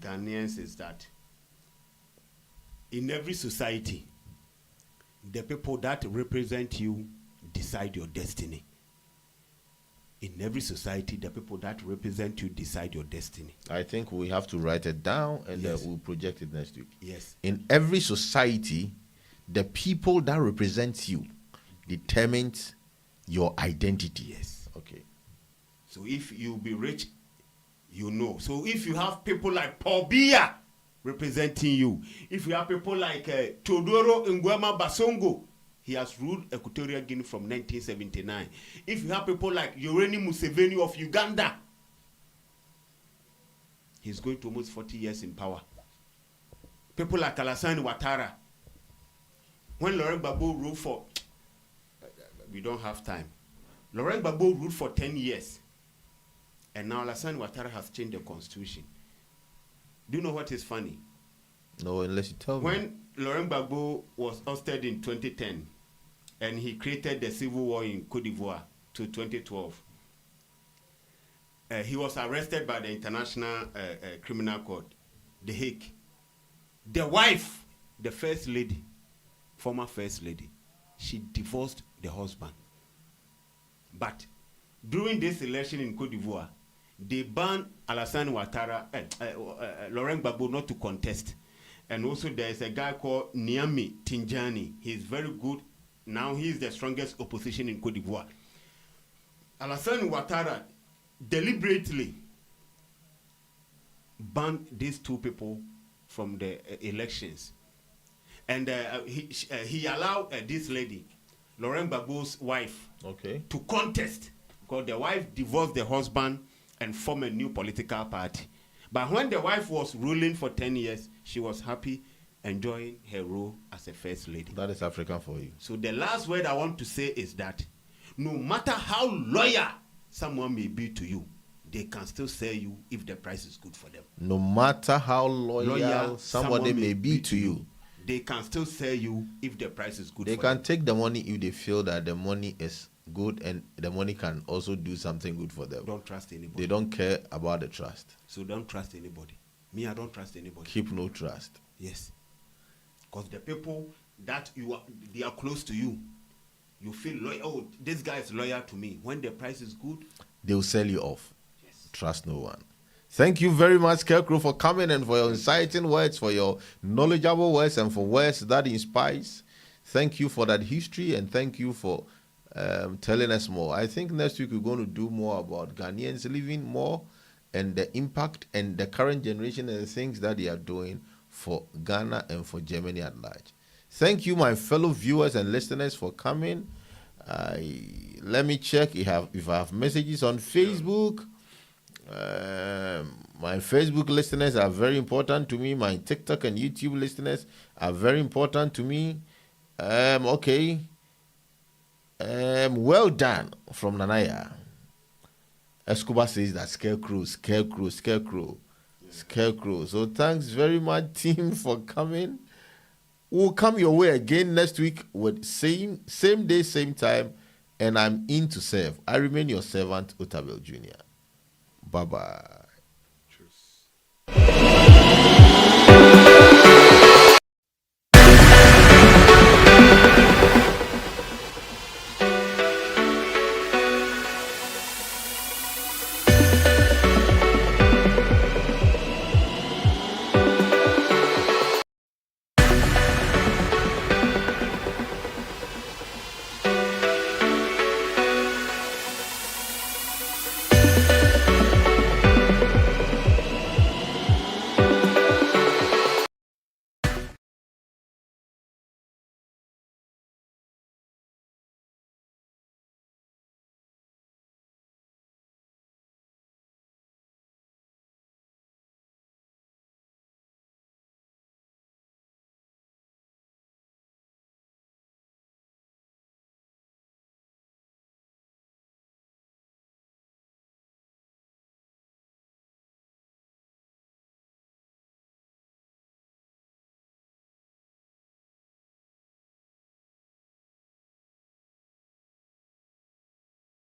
Ghanaians is that in every society, the people that represent you decide your destiny. In every society, the people that represent you decide your destiny. I think we have to write it down and Yes. we'll project it next week. Yes. In every society, the people that represent you determines your identity. Yes. Okay. So if you be rich, you know. So if you have people like Paul Biya representing you, if you have people like Teodoro Nguema Basongo, he has ruled Equatorial Guinea from 1979. If you have people like Yoweri Museveni of Uganda, he's going to almost 40 years in power. People like Alassane Ouattara. When Laurent Gbagbo ruled for, we don't have time. Laurent Gbagbo ruled for 10 years. And now Alassane Ouattara has changed the constitution. Do you know what is funny? No, unless you tell me. When Laurent Gbagbo was ousted in 2010, and he created the civil war in Cote d'Ivoire to 2012, he was arrested by the International Criminal Court, The Hague. The wife, the first lady, former first lady, she divorced the husband. But during this election in Cote d'Ivoire, they banned Alassane Ouattara, Laurent Gbagbo not to contest. And also there is a guy called Niami Tinjani. He's very good. Now he's the strongest opposition in Cote d'Ivoire. Alassane Ouattara deliberately banned these two people from the elections. And he allowed this lady, Laurent Gbagbo's wife, to contest, because the wife divorced the husband and formed a new political party. But when the wife was ruling for 10 years, she was happy, enjoying her role as a first lady. That is African for you. So the last word I want to say is that no matter how loyal someone may be to you, they can still sell you if the price is good for them. No matter how loyal somebody may be to you, they can still sell you if the price is good they for them. can take the money if they feel that the money is good and the money can also do something good for them. Don't trust anybody. They don't care about the trust. So don't trust anybody. Me, I don't trust anybody. Keep no trust. Yes. Because the people that they are close to you, you feel loyal. Oh, this guy is loyal to me. When the price is good, they will sell you off. yes. Trust no one. Thank you very much, Skare Krow, for coming and for your inciting words, for your knowledgeable words, and for words that inspires. Thank you for that history, and thank you for telling us more. I think next week we're going to do more about Ghanaians living more and the impact and the current generation and the things that they are doing for Ghana and for Germany at large. Thank you, my fellow viewers and listeners, for coming. Let me check if I have messages on Facebook. My Facebook listeners are very important to me. My TikTok and YouTube listeners are very important to me. Okay. Well done from Nanaya. Escobar says that Skare Krow, Skare Krow, Skare Krow, Skare Krow. So thanks very much, team, for coming. We'll come your way again next week with same day, same time, and I'm in to serve. I remain your servant, Otabel Jr. Bye-bye.